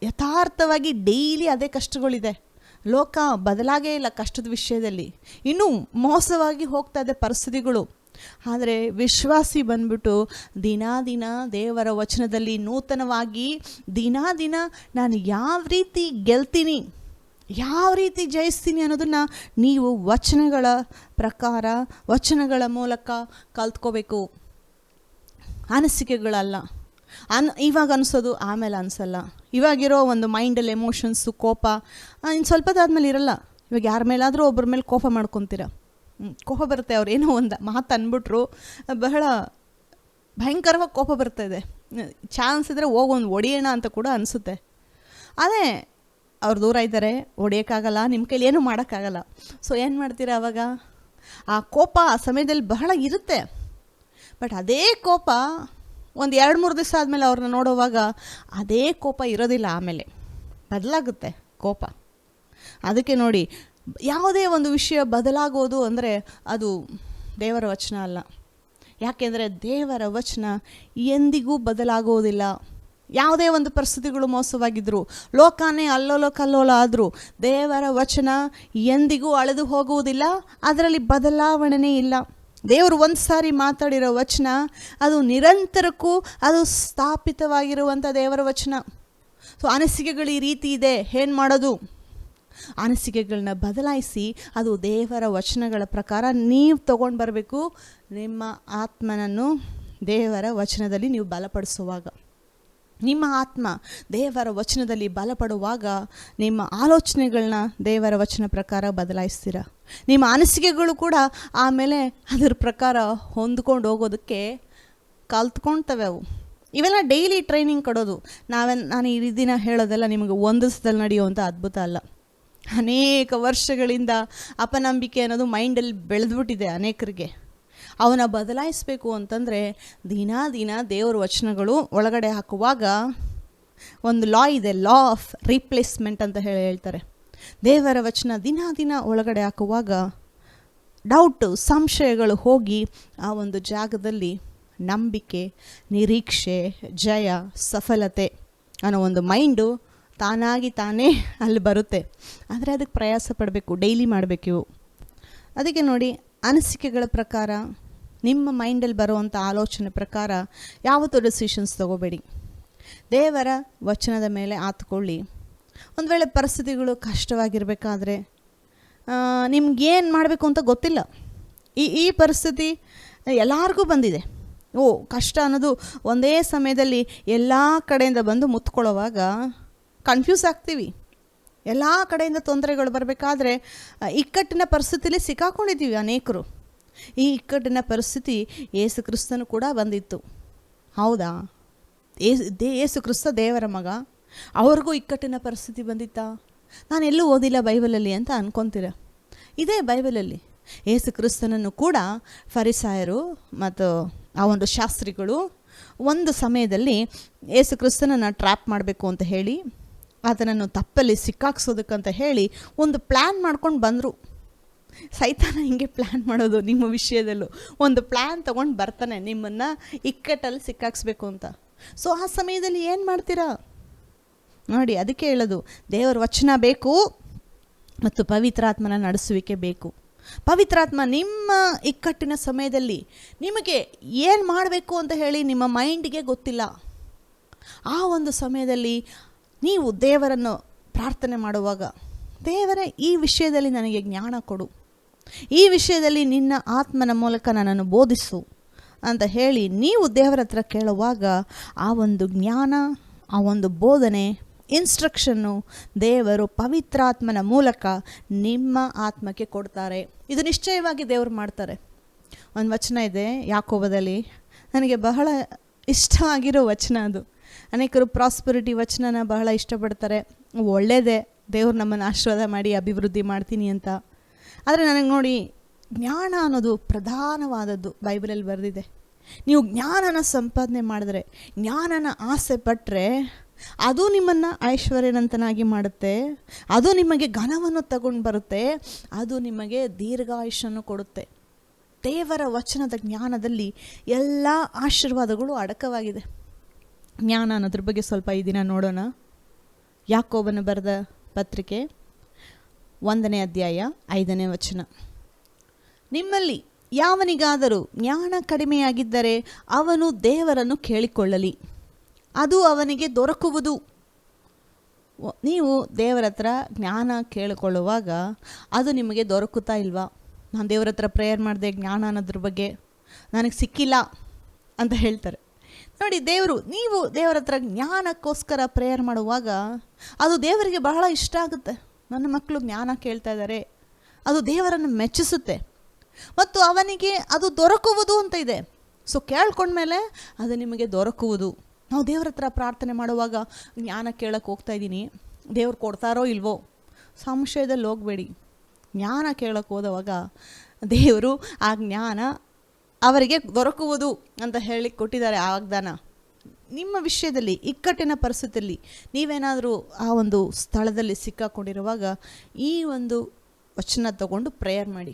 ಯಥಾರ್ಥವಾಗಿ ಡೈಲಿ ಅದೇ ಕಷ್ಟಗಳಿದೆ. ಲೋಕ ಬದಲಾಗೇ ಇಲ್ಲ ಕಷ್ಟದ ವಿಷಯದಲ್ಲಿ, ಇನ್ನೂ ಮೋಸವಾಗಿ ಹೋಗ್ತಾ ಇದೆ ಪರಿಸ್ಥಿತಿಗಳು. ಆದರೆ ವಿಶ್ವಾಸಿ ಬಂದ್ಬಿಟ್ಟು ದಿನ ದೇವರ ವಚನದಲ್ಲಿ ನೂತನವಾಗಿ ದಿನ ನಾನು ಯಾವ ರೀತಿ ಗೆಲ್ತೀನಿ, ಯಾವ ರೀತಿ ಜಯಿಸ್ತೀನಿ ಅನ್ನೋದನ್ನು ನೀವು ವಚನಗಳ ಪ್ರಕಾರ, ವಚನಗಳ ಮೂಲಕ ಕಲ್ತ್ಕೋಬೇಕು. ಅನಿಸಿಕೆಗಳಲ್ಲ. ಇವಾಗ ಅನಿಸೋದು ಆಮೇಲೆ ಅನಿಸಲ್ಲ. ಇವಾಗಿರೋ ಒಂದು ಮೈಂಡಲ್ಲಿ ಎಮೋಷನ್ಸು, ಕೋಪ ಇನ್ನು ಸ್ವಲ್ಪದಾದ್ಮೇಲೆ ಇರಲ್ಲ. ಇವಾಗ ಯಾರ ಮೇಲಾದರೂ ಒಬ್ಬರ ಮೇಲೆ ಕೋಪ ಮಾಡ್ಕೊತೀರ, ಕೋಪ ಬರುತ್ತೆ. ಅವ್ರು ಏನೋ ಒಂದು ಮಾತು ಅಂದ್ಬಿಟ್ರು, ಬಹಳ ಭಯಂಕರವಾಗಿ ಕೋಪ ಬರ್ತಾಯಿದೆ, ಚಾನ್ಸ್ ಇದ್ದರೆ ಹೋಗೊಂದು ಹೊಡಿಯೋಣ ಅಂತ ಕೂಡ ಅನಿಸುತ್ತೆ. ಅದೇ ಅವ್ರು ದೂರ ಇದ್ದಾರೆ, ಹೊಡಿಯೋಕ್ಕಾಗಲ್ಲ, ನಿಮ್ಮ ಕೈಲಿ ಏನೂ ಮಾಡೋಕ್ಕಾಗಲ್ಲ. ಸೊ ಏನು ಮಾಡ್ತೀರಾ ಆವಾಗ? ಆ ಕೋಪ ಆ ಸಮಯದಲ್ಲಿ ಬಹಳ ಇರುತ್ತೆ. ಬಟ್ ಅದೇ ಕೋಪ ಒಂದು 2-3 ದಿವಸ ಆದಮೇಲೆ ಅವ್ರನ್ನ ನೋಡುವಾಗ ಅದೇ ಕೋಪ ಇರೋದಿಲ್ಲ. ಆಮೇಲೆ ಬದಲಾಗುತ್ತೆ ಕೋಪ. ಅದಕ್ಕೆ ನೋಡಿ, ಯಾವುದೇ ಒಂದು ವಿಷಯ ಬದಲಾಗೋದು ಅಂದರೆ ಅದು ದೇವರ ವಚನ ಅಲ್ಲ. ಯಾಕೆಂದರೆ ದೇವರ ವಚನ ಎಂದಿಗೂ ಬದಲಾಗೋದಿಲ್ಲ. ಯಾವುದೇ ಒಂದು ಪರಿಸ್ಥಿತಿಗಳು ಮೋಸವಾಗಿದ್ದರು, ಲೋಕನೇ ಅಲ್ಲೋಲ ಕಲ್ಲೋಲ ಆದರೂ ದೇವರ ವಚನ ಎಂದಿಗೂ ಅಳೆದು ಹೋಗುವುದಿಲ್ಲ, ಅದರಲ್ಲಿ ಬದಲಾವಣೆನೇ ಇಲ್ಲ. ದೇವರು ಒಂದು ಸಾರಿ ಮಾತಾಡಿರೋ ವಚನ ಅದು ನಿರಂತರಕ್ಕೂ ಅದು ಸ್ಥಾಪಿತವಾಗಿರುವಂಥ ದೇವರ ವಚನ. ಸೊ ಅನಿಸಿಕೆಗಳು ಈ ರೀತಿ ಇದೆ, ಏನು ಮಾಡೋದು? ಅನಿಸಿಕೆಗಳನ್ನ ಬದಲಾಯಿಸಿ ಅದು ದೇವರ ವಚನಗಳ ಪ್ರಕಾರ ನೀವು ತೊಗೊಂಡು ಬರಬೇಕು. ನಿಮ್ಮ ಆತ್ಮನನ್ನು ದೇವರ ವಚನದಲ್ಲಿ ನೀವು ಬಲಪಡಿಸುವಾಗ, ನಿಮ್ಮ ಆತ್ಮ ದೇವರ ವಚನದಲ್ಲಿ ಬಲಪಡುವಾಗ ನಿಮ್ಮ ಆಲೋಚನೆಗಳನ್ನ ದೇವರ ವಚನ ಪ್ರಕಾರ ಬದಲಾಯಿಸ್ತೀರ. ನಿಮ್ಮ ಅನಿಸಿಕೆಗಳು ಕೂಡ ಆಮೇಲೆ ಅದರ ಪ್ರಕಾರ ಹೊಂದ್ಕೊಂಡು ಹೋಗೋದಕ್ಕೆ ಕಲ್ತ್ಕೊಳ್ತವೆ. ಅವು ಇವೆಲ್ಲ ಡೈಲಿ ಟ್ರೈನಿಂಗ್ ಕೊಡೋದು. ನಾನು ಈ ದಿನ ಹೇಳೋದೆಲ್ಲ ನಿಮಗೆ ಒಂದು ದಿವಸದಲ್ಲಿ ನಡೆಯುವಂಥ ಅದ್ಭುತ ಅಲ್ಲ. ಅನೇಕ ವರ್ಷಗಳಿಂದ ಅಪನಂಬಿಕೆ ಅನ್ನೋದು ಮೈಂಡಲ್ಲಿ ಬೆಳೆದ್ಬಿಟ್ಟಿದೆ ಅನೇಕರಿಗೆ. ಅವನ್ನ ಬದಲಾಯಿಸಬೇಕು ಅಂತಂದರೆ ದಿನ ದೇವರ ವಚನಗಳು ಒಳಗಡೆ ಹಾಕುವಾಗ ಒಂದು ಲಾ ಇದೆ, ಲಾ ಆಫ್ ರೀಪ್ಲೇಸ್ಮೆಂಟ್ ಅಂತ ಹೇಳ್ತಾರೆ. ದೇವರ ವಚನ ದಿನ ಒಳಗಡೆ ಹಾಕುವಾಗ ಡೌಟು, ಸಂಶಯಗಳು ಹೋಗಿ ಆ ಒಂದು ಜಾಗದಲ್ಲಿ ನಂಬಿಕೆ, ನಿರೀಕ್ಷೆ, ಜಯ, ಸಫಲತೆ ಅನ್ನೋ ಒಂದು ಮೈಂಡು ತಾನೇ ಅಲ್ಲಿ ಬರುತ್ತೆ. ಆದರೆ ಅದಕ್ಕೆ ಪ್ರಯಾಸ ಪಡಬೇಕು, ಡೈಲಿ ಮಾಡಬೇಕು ಇವು. ಅದಕ್ಕೆ ನೋಡಿ, ಅನಿಸಿಕೆಗಳ ಪ್ರಕಾರ ನಿಮ್ಮ ಮೈಂಡಲ್ಲಿ ಬರುವಂಥ ಆಲೋಚನೆ ಪ್ರಕಾರ ಯಾವತ್ತೂ ಡಿಸಿಷನ್ಸ್ ತೊಗೋಬೇಡಿ. ದೇವರ ವಚನದ ಮೇಲೆ ಆತ್ಕೊಳ್ಳಿ. ಒಂದು ವೇಳೆ ಪರಿಸ್ಥಿತಿಗಳು ಕಷ್ಟವಾಗಿರಬೇಕಾದ್ರೆ ನಿಮ್ಗೇನು ಮಾಡಬೇಕು ಅಂತ ಗೊತ್ತಿಲ್ಲ. ಈ ಪರಿಸ್ಥಿತಿ ಎಲ್ಲರಿಗೂ ಬಂದಿದೆ. ಕಷ್ಟ ಅನ್ನೋದು ಒಂದೇ ಸಮಯದಲ್ಲಿ ಎಲ್ಲ ಕಡೆಯಿಂದ ಬಂದು ಮುತ್ಕೊಳ್ಳೋವಾಗ ಕನ್ಫ್ಯೂಸ್ ಆಗ್ತೀವಿ. ಎಲ್ಲ ಕಡೆಯಿಂದ ತೊಂದರೆಗಳು ಬರಬೇಕಾದ್ರೆ ಇಕ್ಕಟ್ಟಿನ ಪರಿಸ್ಥಿತಿಯಲ್ಲಿ ಸಿಕ್ಕಾಕೊಂಡಿದ್ದೀವಿ ಅನೇಕರು. ಈ ಇಕ್ಕಟ್ಟಿನ ಪರಿಸ್ಥಿತಿ ಯೇಸು ಕ್ರಿಸ್ತನು ಕೂಡ ಬಂದಿತ್ತು. ಹೌದಾ? ಯೇಸು ಕ್ರಿಸ್ತ ದೇವರ ಮಗ, ಅವ್ರಿಗೂ ಇಕ್ಕಟ್ಟಿನ ಪರಿಸ್ಥಿತಿ ಬಂದಿತ್ತಾ? ನಾನು ಎಲ್ಲೂ ಓದಿಲ್ಲ ಬೈಬಲಲ್ಲಿ ಅಂತ ಅನ್ಕೊತೀರ. ಇದೇ ಬೈಬಲಲ್ಲಿ ಯೇಸು ಕ್ರಿಸ್ತನನ್ನು ಕೂಡ ಫರಿಸಾಯರು ಮತ್ತು ಆ ಒಂದು ಶಾಸ್ತ್ರಿಗಳು ಒಂದು ಸಮಯದಲ್ಲಿ ಯೇಸು ಕ್ರಿಸ್ತನನ್ನು ಟ್ರ್ಯಾಪ್ ಮಾಡಬೇಕು ಅಂತ ಹೇಳಿ, ಆತನನ್ನು ತಪ್ಪಲ್ಲಿ ಸಿಕ್ಕಾಕ್ಸೋದಕ್ಕಂತ ಹೇಳಿ ಒಂದು ಪ್ಲ್ಯಾನ್ ಮಾಡ್ಕೊಂಡು ಬಂದರು. ಸೈತಾನ ಹಿಂಗೆ ಪ್ಲ್ಯಾನ್ ಮಾಡೋದು. ನಿಮ್ಮ ವಿಷಯದಲ್ಲೂ ಒಂದು ಪ್ಲ್ಯಾನ್ ತೊಗೊಂಡು ಬರ್ತಾನೆ ನಿಮ್ಮನ್ನು ಇಕ್ಕಟ್ಟಲ್ಲಿ ಸಿಕ್ಕಾಕ್ಸ್ಬೇಕು ಅಂತ. ಸೊ ಆ ಸಮಯದಲ್ಲಿ ಏನು ಮಾಡ್ತೀರಾ ನೋಡಿ? ಅದಕ್ಕೆ ಹೇಳೋದು, ದೇವರ ವಚನ ಬೇಕು ಮತ್ತು ಪವಿತ್ರಾತ್ಮನ ನಡೆಸುವಿಕೆ ಬೇಕು. ಪವಿತ್ರಾತ್ಮ ನಿಮ್ಮ ಇಕ್ಕಟ್ಟಿನ ಸಮಯದಲ್ಲಿ ನಿಮಗೆ ಏನು ಮಾಡಬೇಕು ಅಂತ ಹೇಳಿ ನಿಮ್ಮ ಮೈಂಡಿಗೆ ಗೊತ್ತಿಲ್ಲ. ಆ ಒಂದು ಸಮಯದಲ್ಲಿ ನೀವು ದೇವರನ್ನು ಪ್ರಾರ್ಥನೆ ಮಾಡುವಾಗ, ದೇವರೇ ಈ ವಿಷಯದಲ್ಲಿ ನನಗೆ ಜ್ಞಾನ ಕೊಡು, ಈ ವಿಷಯದಲ್ಲಿ ನಿನ್ನ ಆತ್ಮನ ಮೂಲಕ ನನ್ನನ್ನು ಬೋಧಿಸು ಅಂತ ಹೇಳಿ ನೀವು ದೇವರ ಹತ್ರ ಕೇಳುವಾಗ ಆ ಒಂದು ಜ್ಞಾನ, ಆ ಒಂದು ಬೋಧನೆ, ಇನ್ಸ್ಟ್ರಕ್ಷನ್ನು ದೇವರು ಪವಿತ್ರಾತ್ಮನ ಮೂಲಕ ನಿಮ್ಮ ಆತ್ಮಕ್ಕೆ ಕೊಡ್ತಾರೆ. ಇದು ನಿಶ್ಚಯವಾಗಿ ದೇವರು ಮಾಡ್ತಾರೆ. ಒಂದು ವಚನ ಇದೆ ಯಾಕೋಬದಲ್ಲಿ, ನನಗೆ ಬಹಳ ಇಷ್ಟವಾಗಿರೋ ವಚನ ಅದು. ಅನೇಕರು ಪ್ರಾಸ್ಪರಿಟಿ ವಚನನ ಬಹಳ ಇಷ್ಟಪಡ್ತಾರೆ. ಒಳ್ಳೆಯದೇ, ದೇವ್ರು ನಮ್ಮನ್ನು ಆಶೀರ್ವಾದ ಮಾಡಿ ಅಭಿವೃದ್ಧಿ ಮಾಡ್ತೀನಿ ಅಂತ. ಆದರೆ ನನಗೆ ನೋಡಿ, ಜ್ಞಾನ ಅನ್ನೋದು ಪ್ರಧಾನವಾದದ್ದು ಬೈಬಲಲ್ಲಿ ಬರೆದಿದೆ. ನೀವು ಜ್ಞಾನನ ಸಂಪಾದನೆ ಮಾಡಿದ್ರೆ, ಜ್ಞಾನನ ಆಸೆ ಪಟ್ಟರೆ ಅದು ನಿಮ್ಮನ್ನು ಐಶ್ವರ್ಯವಂತನಾಗಿ ಮಾಡುತ್ತೆ, ಅದು ನಿಮಗೆ ಘನವನ್ನು ತಗೊಂಡು ಬರುತ್ತೆ, ಅದು ನಿಮಗೆ ದೀರ್ಘಾಯುಷ್ಯನ್ನು ಕೊಡುತ್ತೆ. ದೇವರ ವಚನದ ಜ್ಞಾನದಲ್ಲಿ ಎಲ್ಲ ಆಶೀರ್ವಾದಗಳು ಅಡಕವಾಗಿದೆ. ಜ್ಞಾನ ಅನ್ನೋದ್ರ ಬಗ್ಗೆ ಸ್ವಲ್ಪ ಈ ದಿನ ನೋಡೋಣ. ಯಾಕೋಬನು ಬರೆದ ಪತ್ರಿಕೆ 1ನೇ ಅಧ್ಯಾಯ 5ನೇ ವಚನ. ನಿಮ್ಮಲ್ಲಿ ಯಾವನಿಗಾದರೂ ಜ್ಞಾನ ಕಡಿಮೆಯಾಗಿದ್ದರೆ ಅವನು ದೇವರನ್ನು ಕೇಳಿಕೊಳ್ಳಲಿ, ಅದು ಅವನಿಗೆ ದೊರಕುವುದು. ನೀವು ದೇವರ ಹತ್ರ ಜ್ಞಾನ ಕೇಳಿಕೊಳ್ಳುವಾಗ ಅದು ನಿಮಗೆ ದೊರಕುತ್ತಾ ಇಲ್ವಾ? ನಾನು ದೇವರ ಹತ್ರ ಪ್ರೇಯರ್ ಮಾಡಿದೆ, ಜ್ಞಾನ ಅನ್ನೋದ್ರ ಬಗ್ಗೆ ನನಗೆ ಸಿಕ್ಕಿಲ್ಲ ಅಂತ ಹೇಳ್ತಾರೆ. ನೋಡಿ, ನೀವು ದೇವರ ಹತ್ರ ಜ್ಞಾನಕ್ಕೋಸ್ಕರ ಪ್ರೇಯರ್ ಮಾಡುವಾಗ ಅದು ದೇವರಿಗೆ ಬಹಳ ಇಷ್ಟ ಆಗುತ್ತೆ. ನನ್ನ ಮಕ್ಕಳು ಜ್ಞಾನ ಕೇಳ್ತಾ ಇದ್ದಾರೆ, ಅದು ದೇವರನ್ನು ಮೆಚ್ಚಿಸುತ್ತೆ ಮತ್ತು ಅವನಿಗೆ ಅದು ದೊರಕುವುದು ಅಂತ ಇದೆ. ಸೊ ಕೇಳ್ಕೊಂಡ್ಮೇಲೆ ಅದು ನಿಮಗೆ ದೊರಕುವುದು. ನಾವು ದೇವರ ಹತ್ರ ಪ್ರಾರ್ಥನೆ ಮಾಡುವಾಗ ಜ್ಞಾನ ಕೇಳಕ್ಕೆ ಹೋಗ್ತಾ ಇದ್ದೀನಿ, ದೇವ್ರು ಕೊಡ್ತಾರೋ ಇಲ್ವೋ ಸಂಶಯದಲ್ಲಿ ಹೋಗಬೇಡಿ. ಜ್ಞಾನ ಕೇಳಕ್ಕೆ ಹೋದವಾಗ ದೇವರು ಆ ಜ್ಞಾನ ಅವರಿಗೆ ದೊರಕುವುದು ಅಂತ ಹೇಳಿ ಕೊಟ್ಟಿದ್ದಾರೆ. ಆ ವಾಗ್ದಾನ ನಿಮ್ಮ ವಿಷಯದಲ್ಲಿ ಇಕ್ಕಟ್ಟಿನ ಪರಿಸ್ಥಿತಿಯಲ್ಲಿ ನೀವೇನಾದರೂ ಆ ಒಂದು ಸ್ಥಳದಲ್ಲಿ ಸಿಕ್ಕಾಕೊಂಡಿರುವಾಗ ಈ ಒಂದು ವಚನ ತಗೊಂಡು ಪ್ರೇಯರ್ ಮಾಡಿ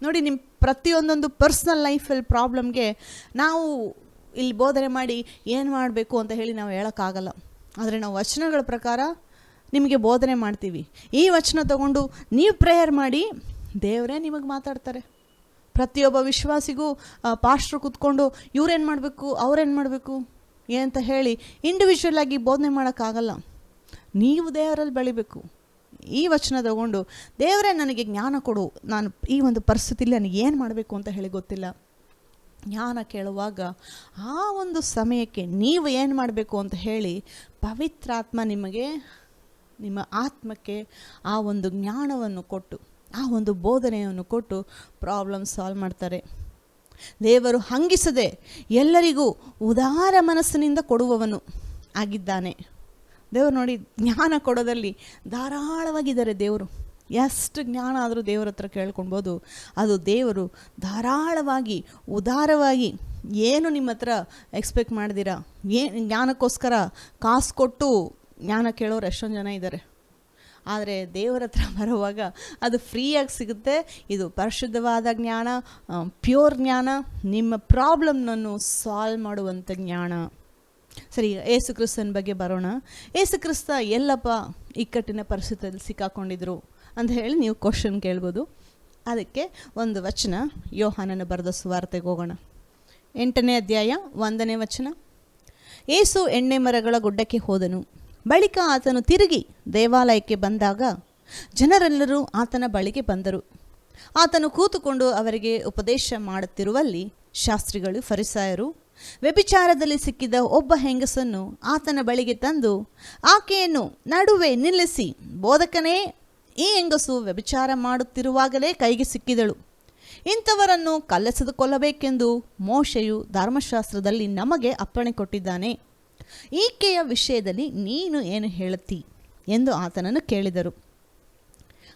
ನೋಡಿ. ನಿಮ್ಮ ಪ್ರತಿಯೊಂದೊಂದು ಪರ್ಸ್ನಲ್ ಲೈಫಲ್ಲಿ ಪ್ರಾಬ್ಲಮ್ಗೆ ನಾವು ಇಲ್ಲಿ ಬೋಧನೆ ಮಾಡಿ ಏನು ಮಾಡಬೇಕು ಅಂತ ಹೇಳಿ ನಾವು ಹೇಳೋಕ್ಕಾಗಲ್ಲ. ಆದರೆ ನಾವು ವಚನಗಳ ಪ್ರಕಾರ ನಿಮಗೆ ಬೋಧನೆ ಮಾಡ್ತೀವಿ. ಈ ವಚನ ತಗೊಂಡು ನೀವು ಪ್ರೇಯರ್ ಮಾಡಿ, ದೇವರೇ ನಿಮಗೆ ಮಾತಾಡ್ತಾರೆ. ಪ್ರತಿಯೊಬ್ಬ ವಿಶ್ವಾಸಿಗೂ ಪಾಸ್ಟ್ರು ಕೂತ್ಕೊಂಡು ಇವ್ರೇನು ಮಾಡಬೇಕು ಅವ್ರೇನು ಮಾಡಬೇಕು ಅಂತ ಹೇಳಿ ಇಂಡಿವಿಜುವಲ್ ಆಗಿ ಬೋಧನೆ ಮಾಡೋಕ್ಕಾಗಲ್ಲ. ನೀವು ದೇವರಲ್ಲಿ ಬೆಳಿಬೇಕು. ಈ ವಚನ ತಗೊಂಡು ದೇವರೇ ನನಗೆ ಜ್ಞಾನ ಕೊಡು, ನಾನು ಈ ಒಂದು ಪರಿಸ್ಥಿತಿಯಲ್ಲಿ ನನಗೆ ಏನು ಮಾಡಬೇಕು ಅಂತ ಹೇಳಿ ಗೊತ್ತಿಲ್ಲ. ಜ್ಞಾನ ಕೇಳುವಾಗ ಆ ಒಂದು ಸಮಯಕ್ಕೆ ನೀವು ಏನು ಮಾಡಬೇಕು ಅಂತ ಹೇಳಿ ಪವಿತ್ರಾತ್ಮ ನಿಮಗೆ, ನಿಮ್ಮ ಆತ್ಮಕ್ಕೆ ಆ ಒಂದು ಜ್ಞಾನವನ್ನು ಕೊಟ್ಟು, ಆ ಒಂದು ಬೋಧನೆಯನ್ನು ಕೊಟ್ಟು ಪ್ರಾಬ್ಲಮ್ ಸಾಲ್ವ್ ಮಾಡ್ತಾರೆ. ದೇವರು ಹಂಗಿಸದೆ ಎಲ್ಲರಿಗೂ ಉದಾರ ಮನಸ್ಸಿನಿಂದ ಕೊಡುವವನು ಆಗಿದ್ದಾನೆ. ದೇವರು ನೋಡಿ, ಜ್ಞಾನ ಕೊಡೋದಲ್ಲಿ ಧಾರಾಳವಾಗಿದ್ದಾರೆ ದೇವರು. ಎಷ್ಟು ಜ್ಞಾನ ಆದರೂ ದೇವರ ಹತ್ರ ಕೇಳ್ಕೊಳ್ಬೋದು. ಅದು ದೇವರು ಧಾರಾಳವಾಗಿ ಉದಾರವಾಗಿ, ಏನು ನಿಮ್ಮ ಹತ್ರ ಎಕ್ಸ್ಪೆಕ್ಟ್ ಮಾಡ್ದಿರಾ, ಜ್ಞಾನಕ್ಕೋಸ್ಕರ ಕಾಸು ಕೊಟ್ಟು ಜ್ಞಾನ ಕೇಳೋರು ಎಷ್ಟೊಂದು ಜನ ಇದ್ದಾರೆ. ಆದರೆ ದೇವರ ಹತ್ರ ಬರುವಾಗ ಅದು ಫ್ರೀಯಾಗಿ ಸಿಗುತ್ತೆ. ಇದು ಪರಿಶುದ್ಧವಾದ ಜ್ಞಾನ, ಪ್ಯೂರ್ ಜ್ಞಾನ, ನಿಮ್ಮ ಪ್ರಾಬ್ಲಮ್ನನ್ನು ಸಾಲ್ವ್ ಮಾಡುವಂಥ ಜ್ಞಾನ. ಸರಿ, ಏಸು ಕ್ರಿಸ್ತನ ಬಗ್ಗೆ ಬರೋಣ. ಏಸು ಕ್ರಿಸ್ತ ಎಲ್ಲಪ್ಪ ಇಕ್ಕಟ್ಟಿನ ಪರಿಸ್ಥಿತಿಯಲ್ಲಿ ಸಿಕ್ಕಾಕೊಂಡಿದ್ರು ಅಂತ ಹೇಳಿ ನೀವು ಕ್ವಶನ್ ಕೇಳ್ಬೋದು. ಅದಕ್ಕೆ ಒಂದು ವಚನ, ಯೋಹಾನನ ಬರೆದ ಸುವಾರ್ತೆಗೆ ಹೋಗೋಣ. 8ನೇ ಅಧ್ಯಾಯ 1ನೇ ವಚನ. ಏಸು ಎಣ್ಣೆ ಮರಗಳ ಗುಡ್ಡಕ್ಕೆ ಹೋದನು. ಬಳಿಕ ಆತನು ತಿರುಗಿ ದೇವಾಲಯಕ್ಕೆ ಬಂದಾಗ ಜನರೆಲ್ಲರೂ ಆತನ ಬಳಿಗೆ ಬಂದರು. ಆತನು ಕೂತುಕೊಂಡು ಅವರಿಗೆ ಉಪದೇಶ ಮಾಡುತ್ತಿರುವಲ್ಲಿ ಶಾಸ್ತ್ರಿಗಳು, ಫರಿಸಾಯರು ವ್ಯಭಿಚಾರದಲ್ಲಿ ಸಿಕ್ಕಿದ ಒಬ್ಬ ಹೆಂಗಸನ್ನು ಆತನ ಬಳಿಗೆ ತಂದು ಆಕೆಯನ್ನು ನಡುವೆ ನಿಲ್ಲಿಸಿ, ಬೋಧಕನೇ, ಈ ಹೆಂಗಸು ವ್ಯಭಿಚಾರ ಮಾಡುತ್ತಿರುವಾಗಲೇ ಕೈಗೆ ಸಿಕ್ಕಿದಳು. ಇಂಥವರನ್ನು ಕಲ್ಲೆಸೆದು ಕೊಲ್ಲಬೇಕೆಂದು ಮೋಶೆಯು ಧರ್ಮಶಾಸ್ತ್ರದಲ್ಲಿ ನಮಗೆ ಅಪ್ಪಣೆ ಕೊಟ್ಟಿದ್ದಾನೆ. ಈಕೆಯ ವಿಷಯದಲ್ಲಿ ನೀನು ಏನು ಹೇಳುತ್ತಿ ಎಂದು ಆತನನ್ನು ಕೇಳಿದರು.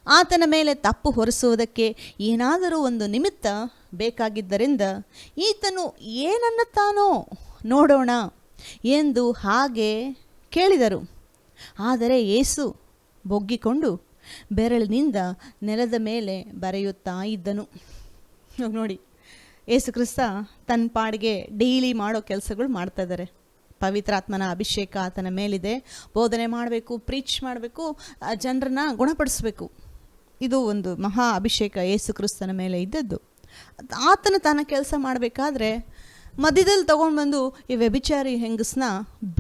ಆತನ ಮೇಲೆ ತಪ್ಪು ಹೊರಿಸುವುದಕ್ಕೆ ಏನಾದರೂ ಒಂದು ನಿಮಿತ್ತ ಬೇಕಾಗಿದ್ದರಿಂದ ಈತನು ಏನನ್ನುತ್ತಾನೋ ನೋಡೋಣ ಎಂದು ಹಾಗೆ ಕೇಳಿದರು. ಆದರೆ ಯೇಸು ಬೊಗ್ಗಿಕೊಂಡು ಬೆರಳಿನಿಂದ ನೆಲದ ಮೇಲೆ ಬರೆಯುತ್ತಾ ಇದ್ದನು. ನೋಡಿ, ಯೇಸು ಕ್ರಿಸ್ತ ತನ್ನ ಪಾಡಿಗೆ ಡೈಲಿ ಮಾಡೋ ಕೆಲಸಗಳು ಮಾಡ್ತಾ ಇದ್ದಾರೆ. ಪವಿತ್ರಾತ್ಮನ ಅಭಿಷೇಕ ಆತನ ಮೇಲಿದೆ. ಬೋಧನೆ ಮಾಡಬೇಕು, ಪ್ರೀಚ್ ಮಾಡಬೇಕು, ಜನರನ್ನ ಗುಣಪಡಿಸಬೇಕು. ಇದು ಒಂದು ಮಹಾ ಅಭಿಷೇಕ ಯೇಸು ಕ್ರಿಸ್ತನ ಮೇಲೆ ಇದ್ದದ್ದು. ಆತನು ತನ್ನ ಕೆಲಸ ಮಾಡಬೇಕಾದ್ರೆ ಮಧ್ಯದಲ್ಲಿ ತೊಗೊಂಡು ಬಂದು ಈ ವ್ಯಭಿಚಾರಿ ಹೆಂಗಸನ್ನ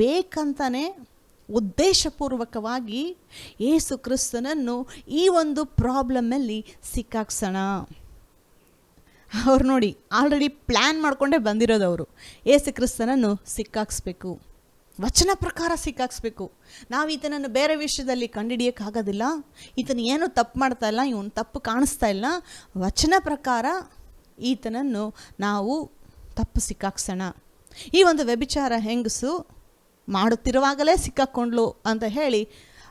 ಬೇಕಂತಾನೆ ಉದ್ದೇಶಪೂರ್ವಕವಾಗಿ ಯೇಸು ಕ್ರಿಸ್ತನನ್ನು ಈ ಒಂದು ಪ್ರಾಬ್ಲಮ್ಮಲ್ಲಿ ಸಿಕ್ಕಾಕ್ಸೋಣ. ಅವ್ರು ನೋಡಿ, ಆಲ್ರೆಡಿ ಪ್ಲ್ಯಾನ್ ಮಾಡಿಕೊಂಡೇ ಬಂದಿರೋದು. ಅವರು ಯೇಸು ಕ್ರಿಸ್ತನನ್ನು ಸಿಕ್ಕಾಕ್ಸ್ಬೇಕು, ವಚನ ಪ್ರಕಾರ ಸಿಕ್ಕಾಕ್ಸ್ಬೇಕು. ನಾವು ಈತನನ್ನು ಬೇರೆ ವಿಷಯದಲ್ಲಿ ಕಂಡುಹಿಡಿಯೋಕ್ಕಾಗೋದಿಲ್ಲ. ಈತನ ಏನೂ ತಪ್ಪು ಮಾಡ್ತಾ ಇಲ್ಲ, ಇವನು ತಪ್ಪು ಕಾಣಿಸ್ತಾ ಇಲ್ಲ. ವಚನ ಪ್ರಕಾರ ಈತನನ್ನು ನಾವು ತಪ್ಪು ಸಿಕ್ಕಾಕ್ಸೋಣ. ಈ ಒಂದು ವ್ಯಭಿಚಾರ ಹೆಂಗಸು ಮಾಡುತ್ತಿರುವಾಗಲೇ ಸಿಕ್ಕಾಕ್ಕೊಂಡ್ಲು ಅಂತ ಹೇಳಿ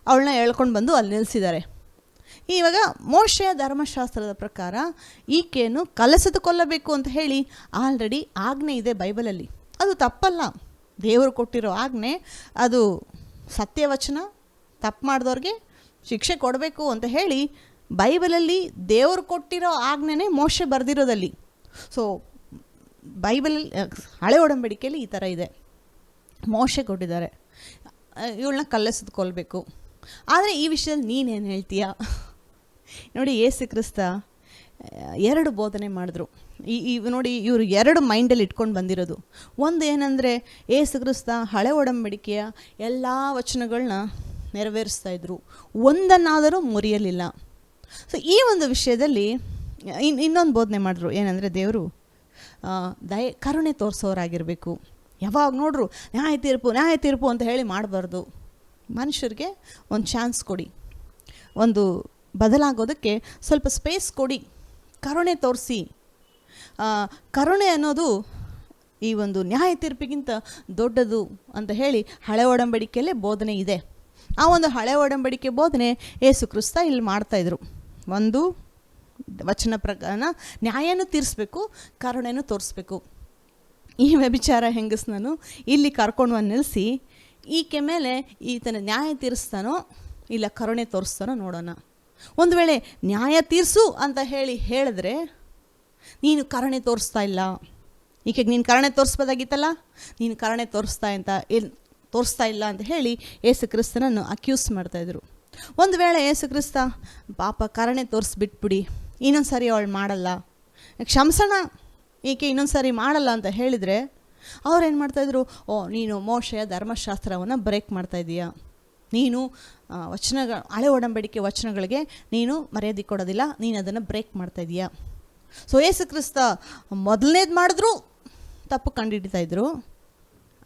ಅವಳನ್ನ ಎಳ್ಕೊಂಡು ಬಂದು ಅಲ್ಲಿ ನಿಲ್ಲಿಸಿದ್ದಾರೆ. ಇವಾಗ ಮೋಶೆಯ ಧರ್ಮಶಾಸ್ತ್ರದ ಪ್ರಕಾರ ಈಕೆಯನ್ನು ಕಲಸೆದು ಕೊಲ್ಲಬೇಕು ಅಂತ ಹೇಳಿ ಆಲ್ರೆಡಿ ಆಜ್ಞೆ ಇದೆ ಬೈಬಲಲ್ಲಿ. ಅದು ತಪ್ಪಲ್ಲ, ದೇವರು ಕೊಟ್ಟಿರೋ ಆಜ್ಞೆ, ಅದು ಸತ್ಯವಚನ. ತಪ್ಪು ಮಾಡಿದವ್ರಿಗೆ ಶಿಕ್ಷೆ ಕೊಡಬೇಕು ಅಂತ ಹೇಳಿ ಬೈಬಲಲ್ಲಿ ದೇವರು ಕೊಟ್ಟಿರೋ ಆಜ್ಞೆನೇ ಮೋಶೆ ಬರೆದಿರೋದಲ್ಲಿ. ಸೊ ಬೈಬಲ್ ಹಳೆ ಒಡಂಬಡಿಕೆಯಲ್ಲಿ ಈ ಥರ ಇದೆ, ಮೋಶೆ ಕೊಟ್ಟಿದ್ದಾರೆ, ಇವಳನ್ನ ಕಲ್ಲೆಸೆದು ಕೊಲ್ಲಬೇಕು. ಆದರೆ ಈ ವಿಷಯದಲ್ಲಿ ನೀನೇನು ಹೇಳ್ತೀಯಾ? ನೋಡಿ, ಯೇಸು ಕ್ರಿಸ್ತ 2 ಬೋಧನೆ ಮಾಡಿದ್ರು. ನೋಡಿ, ಇವರು 2 ಮೈಂಡಲ್ಲಿ ಇಟ್ಕೊಂಡು ಬಂದಿರೋದು. ಒಂದು ಏನಂದರೆ, ಯೇಸು ಕ್ರಿಸ್ತ ಹಳೆ ಒಡಂಬಡಿಕೆಯ ಎಲ್ಲ ವಚನಗಳನ್ನ ನೆರವೇರಿಸ್ತಾ ಇದ್ರು, ಒಂದನ್ನಾದರೂ ಮುರಿಯಲಿಲ್ಲ. ಸೊ ಈ ಒಂದು ವಿಷಯದಲ್ಲಿ ಇನ್ನೊಂದು ಬೋಧನೆ ಮಾಡಿದ್ರು. ಏನಂದರೆ, ದೇವರು ಕರುಣೆ ತೋರಿಸೋರಾಗಿರಬೇಕು. ಯಾವಾಗ ನೋಡ್ರು ನ್ಯಾಯ ತೀರ್ಪು ಅಂತ ಹೇಳಿ ಮಾಡಬಾರ್ದು. ಮನುಷ್ಯರಿಗೆ ಒಂದು ಚಾನ್ಸ್ ಕೊಡಿ, ಒಂದು ಬದಲಾಗೋದಕ್ಕೆ ಸ್ವಲ್ಪ ಸ್ಪೇಸ್ ಕೊಡಿ, ಕರುಣೆ ತೋರಿಸಿ. ಕರುಣೆ ಅನ್ನೋದು ಈ ಒಂದು ನ್ಯಾಯ ತೀರ್ಪಿಗಿಂತ ದೊಡ್ಡದು ಅಂತ ಹೇಳಿ ಹಳೆ ಒಡಂಬಡಿಕೆಯಲ್ಲೇ ಬೋಧನೆ ಇದೆ. ಆ ಒಂದು ಹಳೆ ಒಡಂಬಡಿಕೆ ಬೋಧನೆ ಯೇಸು ಕ್ರಿಸ್ತ ಇಲ್ಲಿ ಮಾಡ್ತಾಯಿದ್ರು. ಒಂದು ವಚನ ಪ್ರಕಾರ ನ್ಯಾಯನೂ ತೀರಿಸ್ಬೇಕು, ಕರುಣೆನೂ ತೋರಿಸ್ಬೇಕು. ಈ ವ್ಯಭಿಚಾರ ಹೆಂಗಸನನ್ನು ಇಲ್ಲಿ ಕರ್ಕೊಂಡು ಬಂದು ನಿಲ್ಲಿಸಿ ಈಕೆ ಮೇಲೆ ಈತನ ನ್ಯಾಯ ತೀರಿಸ್ತಾನೋ ಇಲ್ಲ ಕರುಣೆ ತೋರಿಸ್ತಾನೋ ನೋಡೋಣ. ಒಂದು ವೇಳೆ ನ್ಯಾಯ ತೀರಿಸು ಅಂತ ಹೇಳಿದ್ರೆ ನೀನು ಕರುಣೆ ತೋರಿಸ್ತಾ ಇಲ್ಲ, ಈಕೆಗೆ ನೀನು ಕರುಣೆ ತೋರಿಸ್ಬೋದಾಗಿತ್ತಲ್ಲ, ನೀನು ಕರುಣೆ ತೋರಿಸ್ತಾ ಇಲ್ಲ ಅಂತ ಹೇಳಿ ಯೇಸು ಕ್ರಿಸ್ತನನ್ನು ಅಕ್ಯೂಸ್ ಮಾಡ್ತಾಯಿದ್ರು. ಒಂದು ವೇಳೆ ಯೇಸು ಕ್ರಿಸ್ತ ಪಾಪ ಕರುಣೆ ತೋರಿಸ್ಬಿಟ್ಬಿಡಿ, ಇನ್ನೊಂದು ಸರಿ ಅವಳು ಮಾಡಲ್ಲ, ಕ್ಷಮಿಸೋಣ, ಈಕೆ ಇನ್ನೊಂದು ಸರಿ ಮಾಡಲ್ಲ ಅಂತ ಹೇಳಿದರೆ ಅವ್ರೇನು ಮಾಡ್ತಾಯಿದ್ರು, ನೀನು ಮೋಶೆಯ ಧರ್ಮಶಾಸ್ತ್ರವನ್ನು ಬ್ರೇಕ್ ಮಾಡ್ತಾಯಿದ್ದೀಯಾ, ನೀನು ಹಳೆ ಒಡಂಬಡಿಕೆ ವಚನಗಳಿಗೆ ನೀನು ಮರ್ಯಾದೆ ಕೊಡೋದಿಲ್ಲ, ನೀನು ಅದನ್ನು ಬ್ರೇಕ್ ಮಾಡ್ತಾಯಿದ್ದೀಯಾ. ಸೊ ಯೇಸು ಕ್ರಿಸ್ತ ಮೊದಲನೇದು ಮಾಡಿದ್ರು ತಪ್ಪು ಕಂಡುಹಿಡಿತಾಯಿದ್ರು,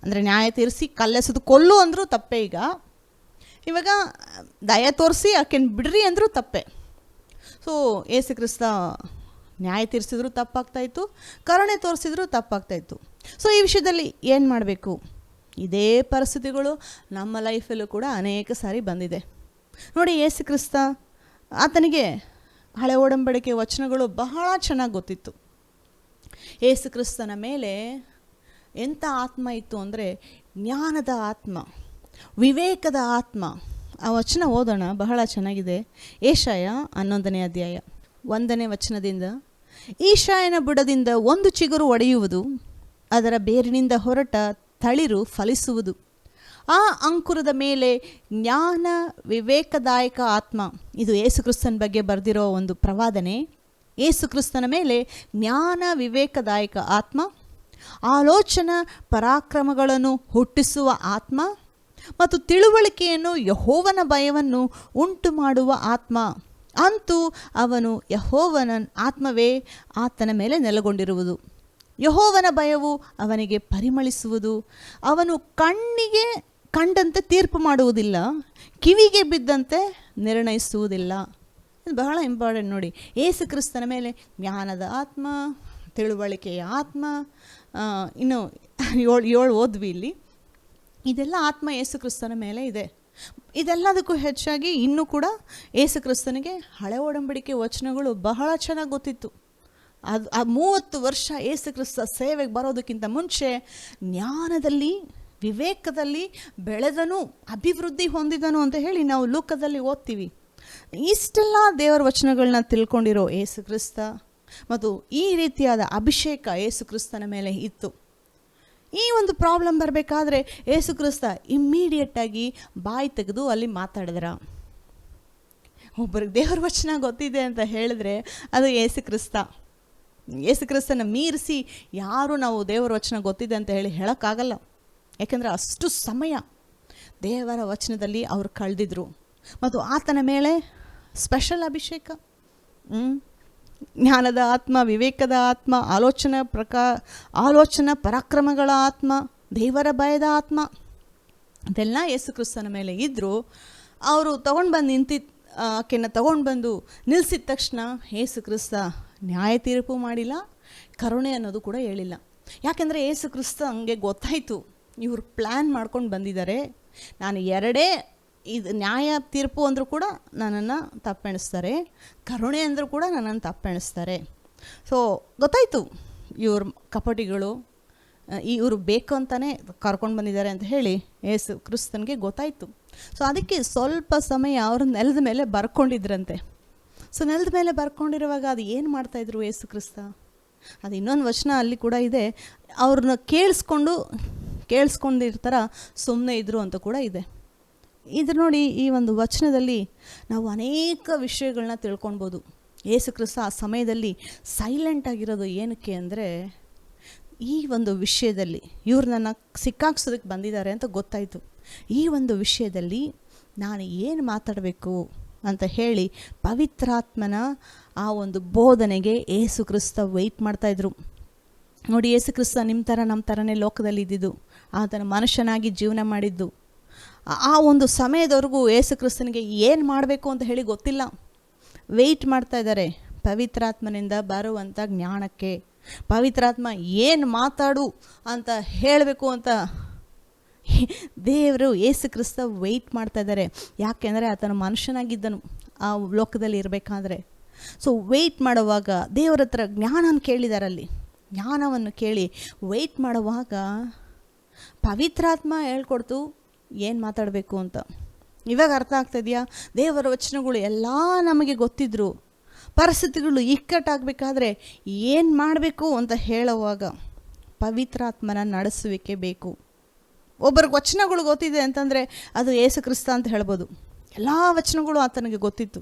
ಅಂದರೆ ನ್ಯಾಯ ತೀರಿಸಿ ಕಲ್ಲೆಸೆದು ಕೊಲ್ಲು ಅಂದರೂ ತಪ್ಪೇ. ಇವಾಗ ದಯ ತೋರಿಸಿ ಆಕೆನ ಬಿಡ್ರಿ ಅಂದರೂ ತಪ್ಪೆ. ಸೊ ಯೇಸು ಕ್ರಿಸ್ತ ನ್ಯಾಯ ತೀರಿಸಿದ್ರು ತಪ್ಪಾಗ್ತಾಯಿತ್ತು, ಕರುಣೆ ತೋರಿಸಿದ್ರು ತಪ್ಪಾಗ್ತಾಯಿತ್ತು. ಸೊ ಈ ವಿಷಯದಲ್ಲಿ ಏನು ಮಾಡಬೇಕು? ಇದೇ ಪರಿಸ್ಥಿತಿಗಳು ನಮ್ಮ ಲೈಫಲ್ಲೂ ಕೂಡ ಅನೇಕ ಸಾರಿ ಬಂದಿದೆ ನೋಡಿ. ಯೇಸು ಕ್ರಿಸ್ತ ಆತನಿಗೆ ಹಳೆ ಒಡಂಬಡಿಕೆ ವಚನಗಳು ಬಹಳ ಚೆನ್ನಾಗಿ ಗೊತ್ತಿತ್ತು. ಯೇಸು ಕ್ರಿಸ್ತನ ಮೇಲೆ ಎಂಥ ಆತ್ಮ ಇತ್ತು ಅಂದರೆ ಜ್ಞಾನದ ಆತ್ಮ, ವಿವೇಕದ ಆತ್ಮ. ಆ ವಚನ ಓದೋಣ, ಬಹಳ ಚೆನ್ನಾಗಿದೆ. ಏಷಾಯ 11ನೇ ಅಧ್ಯಾಯ 1ನೇ ವಚನದಿಂದ, ಈಶಾಯನ ಬುಡದಿಂದ ಒಂದು ಚಿಗುರು ಒಡೆಯುವುದು, ಅದರ ಬೇರಿನಿಂದ ಹೊರಟ ತಳಿರು ಫಲಿಸುವುದು. ಆ ಅಂಕುರದ ಮೇಲೆ ಜ್ಞಾನ ವಿವೇಕದಾಯಕ ಆತ್ಮ. ಇದು ಯೇಸು ಕ್ರಿಸ್ತನ ಬಗ್ಗೆ ಬರೆದಿರೋ ಒಂದು ಪ್ರವಾದನೆ. ಯೇಸು ಕ್ರಿಸ್ತನ ಮೇಲೆ ಜ್ಞಾನ ವಿವೇಕದಾಯಕ ಆತ್ಮ, ಆಲೋಚನಾ ಪರಾಕ್ರಮಗಳನ್ನು ಹುಟ್ಟಿಸುವ ಆತ್ಮ ಮತ್ತು ತಿಳುವಳಿಕೆಯನ್ನು ಯೆಹೋವನ ಭಯವನ್ನು ಉಂಟು ಮಾಡುವ ಆತ್ಮ. ಅಂತೂ ಅವನು ಯೆಹೋವನ ಆತ್ಮವೇ ಆತನ ಮೇಲೆ ನೆಲೆಗೊಂಡಿರುವುದು. ಯೆಹೋವನ ಭಯವು ಅವನಿಗೆ ಪರಿಮಳಿಸುವುದು. ಅವನು ಕಣ್ಣಿಗೆ ಕಂಡಂತೆ ತೀರ್ಪು ಮಾಡುವುದಿಲ್ಲ, ಕಿವಿಗೆ ಬಿದ್ದಂತೆ ನಿರ್ಣಯಿಸುವುದಿಲ್ಲ. ಇದು ಬಹಳ ಇಂಪಾರ್ಟೆಂಟ್ ನೋಡಿ. ಯೇಸು ಕ್ರಿಸ್ತನ ಮೇಲೆ ಜ್ಞಾನದ ಆತ್ಮ, ತಿಳುವಳಿಕೆಯ ಆತ್ಮ, ಇನ್ನು ಏಳು ಓದ್ವಿ ಇಲ್ಲಿ. ಇದೆಲ್ಲ ಆತ್ಮ ಯೇಸು ಕ್ರಿಸ್ತನ ಮೇಲೆ ಇದೆ. ಇದೆಲ್ಲದಕ್ಕೂ ಹೆಚ್ಚಾಗಿ ಇನ್ನೂ ಕೂಡ ಯೇಸು ಕ್ರಿಸ್ತನಿಗೆ ಹಳೆ ಒಡಂಬಡಿಕೆ ವಚನಗಳು ಬಹಳ ಚೆನ್ನಾಗಿ ಗೊತ್ತಿತ್ತು. ಆ 30 ವರ್ಷ ಯೇಸು ಕ್ರಿಸ್ತ ಸೇವೆಗೆ ಬರೋದಕ್ಕಿಂತ ಮುಂಚೆ ಜ್ಞಾನದಲ್ಲಿ ವಿವೇಕದಲ್ಲಿ ಬೆಳೆದನು, ಅಭಿವೃದ್ಧಿ ಹೊಂದಿದನು ಅಂತ ಹೇಳಿ ನಾವು ಲೋಕದಲ್ಲಿ ಓದ್ತೀವಿ. ಇಷ್ಟೆಲ್ಲ ದೇವರ ವಚನಗಳನ್ನ ತಿಳ್ಕೊಂಡಿರೋ ಯೇಸು ಕ್ರಿಸ್ತ ಮತ್ತು ಈ ರೀತಿಯಾದ ಅಭಿಷೇಕ ಯೇಸು ಕ್ರಿಸ್ತನ ಮೇಲೆ ಇತ್ತು. ಈ ಒಂದು ಪ್ರಾಬ್ಲಮ್ ಬರಬೇಕಾದ್ರೆ ಯೇಸು ಕ್ರಿಸ್ತ ಇಮ್ಮಿಡಿಯೇಟಾಗಿ ಬಾಯಿ ತೆಗೆದು ಅಲ್ಲಿ ಮಾತಾಡಿದ್ರ. ಒಬ್ಬರಿಗೆ ದೇವರ ವಚನ ಗೊತ್ತಿದೆ ಅಂತ ಹೇಳಿದ್ರೆ ಅದು ಯೇಸು ಕ್ರಿಸ್ತ. ಯೇಸು ಕ್ರಿಸ್ತನ ಮೀರಿಸಿ ಯಾರು ನಾವು ದೇವರ ವಚನ ಗೊತ್ತಿದೆ ಅಂತ ಹೇಳೋಕ್ಕಾಗಲ್ಲ. ಯಾಕೆಂದರೆ ಅಷ್ಟು ಸಮಯ ದೇವರ ವಚನದಲ್ಲಿ ಅವರು ಕಳೆದಿದ್ರು. ಮತ್ತು ಆತನ ಮೇಲೆ ಸ್ಪೆಷಲ್ ಅಭಿಷೇಕ, ಜ್ಞಾನದ ಆತ್ಮ, ವಿವೇಕದ ಆತ್ಮ, ಆಲೋಚನಾ ಪರಾಕ್ರಮಗಳ ಆತ್ಮ, ದೇವರ ಭಯದ ಆತ್ಮ, ಅದೆಲ್ಲ ಯೇಸು ಕ್ರಿಸ್ತನ ಮೇಲೆ ಇದ್ದರು. ಅವರು ಆಕೆನ ತೊಗೊಂಡು ಬಂದು ನಿಲ್ಲಿಸಿದ ತಕ್ಷಣ ಯೇಸು ಕ್ರಿಸ್ತ ನ್ಯಾಯ ತೀರ್ಪು ಮಾಡಿಲ್ಲ, ಕರುಣೆ ಅನ್ನೋದು ಕೂಡ ಹೇಳಿಲ್ಲ. ಯಾಕೆಂದರೆ ಯೇಸು ಕ್ರಿಸ್ತ ಹಂಗೆ ಗೊತ್ತಾಯಿತು, ಇವರು ಪ್ಲ್ಯಾನ್ ಮಾಡ್ಕೊಂಡು ಬಂದಿದ್ದಾರೆ, ನಾನು ಎರಡೇ ಇದು ನ್ಯಾಯ ತೀರ್ಪು ಅಂದರೂ ಕೂಡ ನನ್ನನ್ನು ತಪ್ಪೆಣಿಸ್ತಾರೆ, ಕರುಣೆ ಅಂದರೂ ಕೂಡ ನನ್ನನ್ನು ತಪ್ಪೆಣಿಸ್ತಾರೆ. ಸೊ ಗೊತ್ತಾಯಿತು ಇವ್ರ ಕಪಟಿಗಳು, ಇವರು ಬೇಕು ಅಂತಲೇ ಕರ್ಕೊಂಡು ಬಂದಿದ್ದಾರೆ ಅಂತ ಹೇಳಿ ಯೇಸು ಕ್ರಿಸ್ತನಿಗೆ ಗೊತ್ತಾಯಿತು. ಸೊ ಅದಕ್ಕೆ ಸ್ವಲ್ಪ ಸಮಯ ಅವರು ನೆಲದ ಮೇಲೆ ಬರ್ಕೊಂಡಿದ್ರಂತೆ. ಸೊ ನೆಲದ ಮೇಲೆ ಬರ್ಕೊಂಡಿರುವಾಗ ಅದು ಏನು ಮಾಡ್ತಾಯಿದ್ರು ಯೇಸು ಕ್ರಿಸ್ತ? ಅದು ಇನ್ನೊಂದು ವಚನ ಅಲ್ಲಿ ಕೂಡ ಇದೆ, ಅವ್ರನ್ನ ಕೇಳಿಸ್ಕೊಂಡಿರ್ತಾರ ಸುಮ್ಮನೆ ಇದ್ರು ಅಂತ ಕೂಡ ಇದೆ. ಇದು ನೋಡಿ, ಈ ಒಂದು ವಚನದಲ್ಲಿ ನಾವು ಅನೇಕ ವಿಷಯಗಳನ್ನ ತಿಳ್ಕೊಳ್ಬೋದು. ಯೇಸು ಕ್ರಿಸ್ತ ಆ ಸಮಯದಲ್ಲಿ ಸೈಲೆಂಟ್ ಆಗಿರೋದು ಏನಕ್ಕೆ ಅಂದರೆ, ಈ ಒಂದು ವಿಷಯದಲ್ಲಿ ಇವ್ರು ನನ್ನ ಸಿಕ್ಕಾಕ್ಸೋದಕ್ಕೆ ಬಂದಿದ್ದಾರೆ ಅಂತ ಗೊತ್ತಾಯಿತು. ಈ ಒಂದು ವಿಷಯದಲ್ಲಿ ನಾನು ಏನು ಮಾತಾಡಬೇಕು ಅಂತ ಹೇಳಿ ಪವಿತ್ರಾತ್ಮನ ಆ ಒಂದು ಬೋಧನೆಗೆ ಯೇಸು ಕ್ರಿಸ್ತ ವೆಯ್ಟ್ ಮಾಡ್ತಾಯಿದ್ರು. ನೋಡಿ, ಯೇಸು ಕ್ರಿಸ್ತ ನಿಮ್ಮ ಥರ ನಮ್ಮ ಥರನೇ ಲೋಕದಲ್ಲಿ ಇದ್ದಿದ್ದು, ಆತನ ಮನುಷ್ಯನಾಗಿ ಜೀವನ ಮಾಡಿದ್ದು. ಆ ಒಂದು ಸಮಯದವರೆಗೂ ಯೇಸು ಕ್ರಿಸ್ತನಿಗೆ ಏನು ಮಾಡಬೇಕು ಅಂತ ಹೇಳಿ ಗೊತ್ತಿಲ್ಲ. ವೆಯ್ಟ್ ಮಾಡ್ತಾ ಇದ್ದಾರೆ ಪವಿತ್ರಾತ್ಮನಿಂದ ಬರುವಂಥ ಜ್ಞಾನಕ್ಕೆ. ಪವಿತ್ರಾತ್ಮ ಏನು ಮಾತಾಡು ಅಂತ ಹೇಳಬೇಕು ಅಂತ ದೇವರು ಯೇಸು ಕ್ರಿಸ್ತ ವೆಯ್ಟ್ ಮಾಡ್ತಾ ಇದ್ದಾರೆ. ಯಾಕೆಂದರೆ ಆತನ ಮನುಷ್ಯನಾಗಿದ್ದನು ಆ ಲೋಕದಲ್ಲಿ ಇರಬೇಕಾದ್ರೆ. ಸೊ ವೆಯ್ಟ್ ಮಾಡುವಾಗ ದೇವರ ಹತ್ರ ಜ್ಞಾನನ ಕೇಳಿದಾರಲ್ಲಿ, ಜ್ಞಾನವನ್ನು ಕೇಳಿ ವೆಯ್ಟ್ ಮಾಡುವಾಗ ಪವಿತ್ರಾತ್ಮ ಹೇಳ್ಕೊಡ್ತು ಏನು ಮಾತಾಡಬೇಕು ಅಂತ. ಇವಾಗ ಅರ್ಥ ಆಗ್ತಾಯಿದೆಯಾ? ದೇವರ ವಚನಗಳು ಎಲ್ಲ ನಮಗೆ ಗೊತ್ತಿದ್ರು, ಪರಿಸ್ಥಿತಿಗಳು ಇಕ್ಕಟ್ಟಾಗಬೇಕಾದ್ರೆ ಏನು ಮಾಡಬೇಕು ಅಂತ ಹೇಳುವಾಗ ಪವಿತ್ರಾತ್ಮನ ನಡೆಸುವಿಕೆ ಬೇಕು. ಒಬ್ಬರಿಗೆ ವಚನಗಳು ಗೊತ್ತಿದೆ ಅಂತಂದರೆ ಅದು ಯೇಸು ಕ್ರಿಸ್ತ ಅಂತ ಹೇಳ್ಬೋದು. ಎಲ್ಲ ವಚನಗಳು ಆತನಿಗೆ ಗೊತ್ತಿತ್ತು.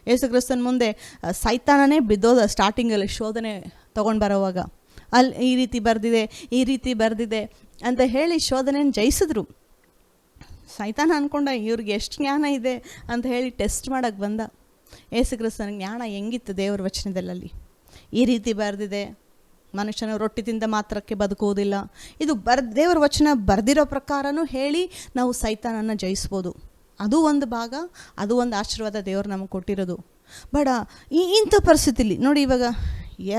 ಯೇಸು ಕ್ರಿಸ್ತನ ಮುಂದೆ ಸೈತಾನನೇ ಬಿದ್ದೋದ ಸ್ಟಾರ್ಟಿಂಗಲ್ಲಿ ಶೋಧನೆ ತೊಗೊಂಡು ಬರೋವಾಗ, ಅಲ್ಲಿ ಈ ರೀತಿ ಬರೆದಿದೆ ಅಂತ ಹೇಳಿ ಶೋಧನೆಯನ್ನು ಜಯಿಸಿದ್ರು. ಸೈತಾನ ಅಂದ್ಕೊಂಡ ಇವ್ರಿಗೆ ಎಷ್ಟು ಜ್ಞಾನ ಇದೆ ಅಂತ ಹೇಳಿ ಟೆಸ್ಟ್ ಮಾಡೋಕ್ಕೆ ಬಂದ. ಯೇಸು ಕ್ರಿಸ್ತನ ಜ್ಞಾನ ಹೆಂಗಿತ್ತು ದೇವರ ವಚನದಲ್ಲಿ? ಈ ರೀತಿ ಬರೆದಿದೆ, ಮನುಷ್ಯನ ರೊಟ್ಟಿ ತಿಂದ ಮಾತ್ರಕ್ಕೆ ಬದುಕುವುದಿಲ್ಲ. ಇದು ದೇವರ ವಚನ ಬರೆದಿರೋ ಪ್ರಕಾರನೂ ಹೇಳಿ ನಾವು ಸೈತಾನನ್ನು ಜಯಿಸ್ಬೋದು. ಅದು ಒಂದು ಭಾಗ, ಅದು ಒಂದು ಆಶೀರ್ವಾದ ದೇವರು ನಮಗೆ ಕೊಟ್ಟಿರೋದು. ಬಟ್ ಇಂಥ ಪರಿಸ್ಥಿತಿಲಿ ನೋಡಿ, ಇವಾಗ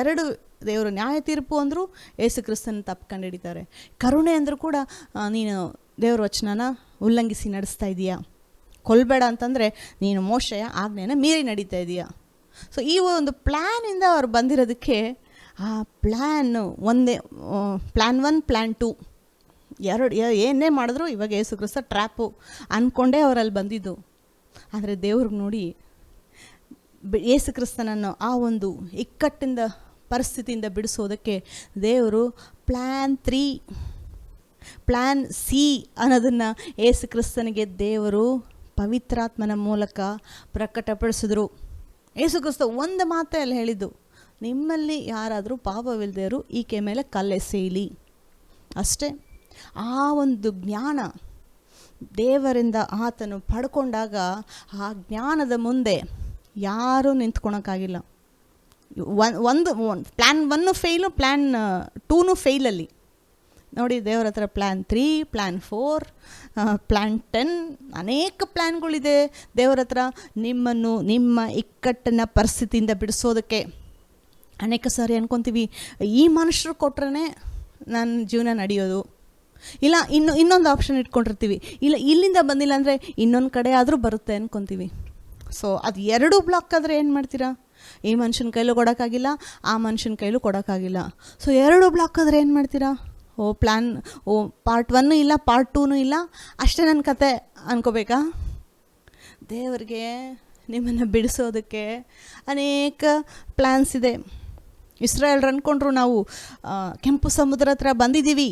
ಎರಡು ದೇವರು ನ್ಯಾಯ ತೀರ್ಪು ಅಂದರೂ ಯೇಸು ಕ್ರಿಸ್ತನ ತಪ್ಕೊಂಡು ಹಿಡಿತಾರೆ. ಕರುಣೆ ಅಂದರೂ ಕೂಡ ನೀನು ದೇವ್ರ ವಚನನ ಉಲ್ಲಂಘಿಸಿ ನಡೆಸ್ತಾ ಇದೀಯಾ. ಕೊಲ್ಲಬೇಡ ಅಂತಂದರೆ ನೀನು ಮೋಶೆಯ ಆಜ್ಞೆನ ಮೀರಿ ನಡೀತಾ ಇದೀಯಾ. ಸೊ ಈ ಒಂದು ಪ್ಲ್ಯಾನಿಂದ ಅವ್ರು ಬಂದಿರೋದಕ್ಕೆ ಆ ಪ್ಲ್ಯಾನು ಒಂದೇ, ಪ್ಲ್ಯಾನ್ 1 ಪ್ಲ್ಯಾನ್ 2 ಎರಡು ಏನೇ ಮಾಡಿದ್ರು ಇವಾಗ ಯೇಸು ಕ್ರಿಸ್ತ ಟ್ರ್ಯಾಪು ಅಂದ್ಕೊಂಡೇ ಅವರಲ್ಲಿ ಬಂದಿದ್ದು. ಆದರೆ ದೇವ್ರಿಗೆ ನೋಡಿ ಯೇಸು ಕ್ರಿಸ್ತನನ್ನು ಆ ಒಂದು ಇಕ್ಕಟ್ಟಿಂದ ಪರಿಸ್ಥಿತಿಯಿಂದ ಬಿಡಿಸೋದಕ್ಕೆ ದೇವರು ಪ್ಲ್ಯಾನ್ 3 ಪ್ಲ್ಯಾನ್ ಸಿ ಅನ್ನೋದನ್ನು ಯೇಸು ಕ್ರಿಸ್ತನಿಗೆ ದೇವರು ಪವಿತ್ರಾತ್ಮನ ಮೂಲಕ ಪ್ರಕಟಪಡಿಸಿದ್ರು. ಯೇಸು ಕ್ರಿಸ್ತ ಒಂದು ಮಾತೇ ಅಲ್ಲಿ ಹೇಳಿದ್ದು, ನಿಮ್ಮಲ್ಲಿ ಯಾರಾದರೂ ಪಾಪವಿಲ್ಲದೆಯವರು ಈಕೆ ಮೇಲೆ ಕಲ್ಲೆಸೆಯಲಿ ಅಷ್ಟೇ. ಆ ಒಂದು ಜ್ಞಾನ ದೇವರಿಂದ ಆತನು ಪಡ್ಕೊಂಡಾಗ ಆ ಜ್ಞಾನದ ಮುಂದೆ ಯಾರೂ ನಿಂತ್ಕೊಳಕ್ಕಾಗಿಲ್ಲ. ಒಂದು ಪ್ಲ್ಯಾನ್ 1 ಫೇಲು, ಪ್ಲ್ಯಾನ್ 2 ಫೇಲಲ್ಲಿ ನೋಡಿ. ದೇವರ ಹತ್ರ ಪ್ಲ್ಯಾನ್ 3, ಪ್ಲ್ಯಾನ್ 4, ಪ್ಲ್ಯಾನ್ 10 ಅನೇಕ ಪ್ಲ್ಯಾನ್ಗಳಿದೆ ದೇವರ ಹತ್ರ ನಿಮ್ಮನ್ನು ನಿಮ್ಮ ಇಕ್ಕಟ್ಟಿನ ಪರಿಸ್ಥಿತಿಯಿಂದ ಬಿಡಿಸೋದಕ್ಕೆ. ಅನೇಕ ಸಾರಿ ಅಂದ್ಕೊತೀವಿ, ಈ ಮನುಷ್ಯರು ಕೊಟ್ರೇ ನನ್ನ ಜೀವನ ನಡೆಯೋದು, ಇಲ್ಲ ಇನ್ನೊಂದು ಆಪ್ಷನ್ ಇಟ್ಕೊಂಡಿರ್ತೀವಿ, ಇಲ್ಲ ಇಲ್ಲಿಂದ ಬಂದಿಲ್ಲ ಅಂದರೆ ಇನ್ನೊಂದು ಕಡೆ ಆದರೂ ಬರುತ್ತೆ ಅಂದ್ಕೊತೀವಿ. ಸೊ ಅದು ಎರಡೂ ಬ್ಲಾಕ್ ಆದರೆ ಏನು ಮಾಡ್ತೀರಾ? ಈ ಮನುಷ್ಯನ ಕೈಲೂ ಕೊಡೋಕ್ಕಾಗಿಲ್ಲ, ಆ ಮನುಷ್ಯನ ಕೈಲೂ ಕೊಡೋಕ್ಕಾಗಿಲ್ಲ. ಸೊ ಎರಡೂ ಬ್ಲಾಕ್ ಆದರೆ ಏನು ಮಾಡ್ತೀರಾ? ಪಾರ್ಟ್ 1 ಇಲ್ಲ, ಪಾರ್ಟ್ 2 ಇಲ್ಲ, ಅಷ್ಟೇ ನನ್ನ ಕತೆ ಅನ್ಕೋಬೇಕಾ? ದೇವರಿಗೆ ನಿಮ್ಮನ್ನು ಬಿಡಿಸೋದಕ್ಕೆ ಅನೇಕ ಪ್ಲ್ಯಾನ್ಸ್ ಇದೆ. ಇಸ್ರಾಯೇಲ್ರು ಅಂದ್ಕೊಂಡ್ರು ನಾವು ಕೆಂಪು ಸಮುದ್ರ ಹತ್ರ ಬಂದಿದ್ದೀವಿ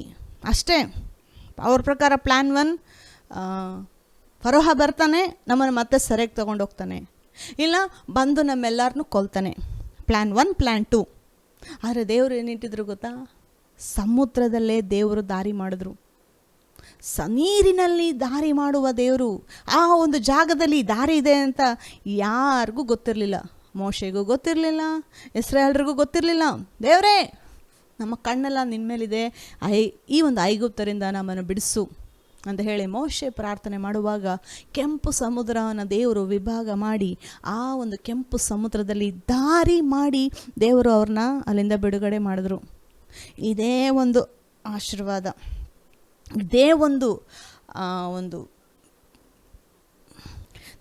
ಅಷ್ಟೇ. ಅವ್ರ ಪ್ರಕಾರ ಪ್ಲ್ಯಾನ್ 1, ಫರೋಹ ಬರ್ತಾನೆ, ನಮ್ಮನ್ನು ಮತ್ತೆ ಸೆರೆಗೆ ತೊಗೊಂಡೋಗ್ತಾನೆ, ಇಲ್ಲ ಬಂದು ನಮ್ಮೆಲ್ಲರನ್ನೂ ಕೊಲ್ತಾನೆ. Plan 1, plan 2. ಆದರೆ ದೇವರು ಏನಿಟ್ಟಿದ್ರು ಗೊತ್ತಾ? ಸಮುದ್ರದಲ್ಲೇ ದೇವರು ದಾರಿ ಮಾಡಿದ್ರು. ನೀರಿನಲ್ಲಿ ದಾರಿ ಮಾಡುವ ದೇವರು. ಆ ಒಂದು ಜಾಗದಲ್ಲಿ ದಾರಿ ಇದೆ ಅಂತ ಯಾರಿಗೂ ಗೊತ್ತಿರಲಿಲ್ಲ. ಮೋಶೆಗೂ ಗೊತ್ತಿರಲಿಲ್ಲ, ಇಸ್ರಾಯೇಲ್ರಿಗೂ ಗೊತ್ತಿರಲಿಲ್ಲ. ದೇವರೇ, ನಮ್ಮ ಕಣ್ಣೆಲ್ಲ ನಿನ್ನ ಮೇಲಿದೆ, ಈ ಒಂದು ಐಗುಪ್ತರಿಂದ ನಮ್ಮನ್ನು ಬಿಡಿಸು ಅಂತ ಹೇಳಿ ಮೋಶೆ ಪ್ರಾರ್ಥನೆ ಮಾಡುವಾಗ ಕೆಂಪು ಸಮುದ್ರವನ್ನು ದೇವರು ವಿಭಾಗ ಮಾಡಿ ಆ ಒಂದು ಕೆಂಪು ಸಮುದ್ರದಲ್ಲಿ ದಾರಿ ಮಾಡಿ ದೇವರು ಅವ್ರನ್ನ ಅಲ್ಲಿಂದ ಬಿಡುಗಡೆ ಮಾಡಿದ್ರು. ಇದೇ ಒಂದು ಆಶೀರ್ವಾದ, ಇದೇ ಒಂದು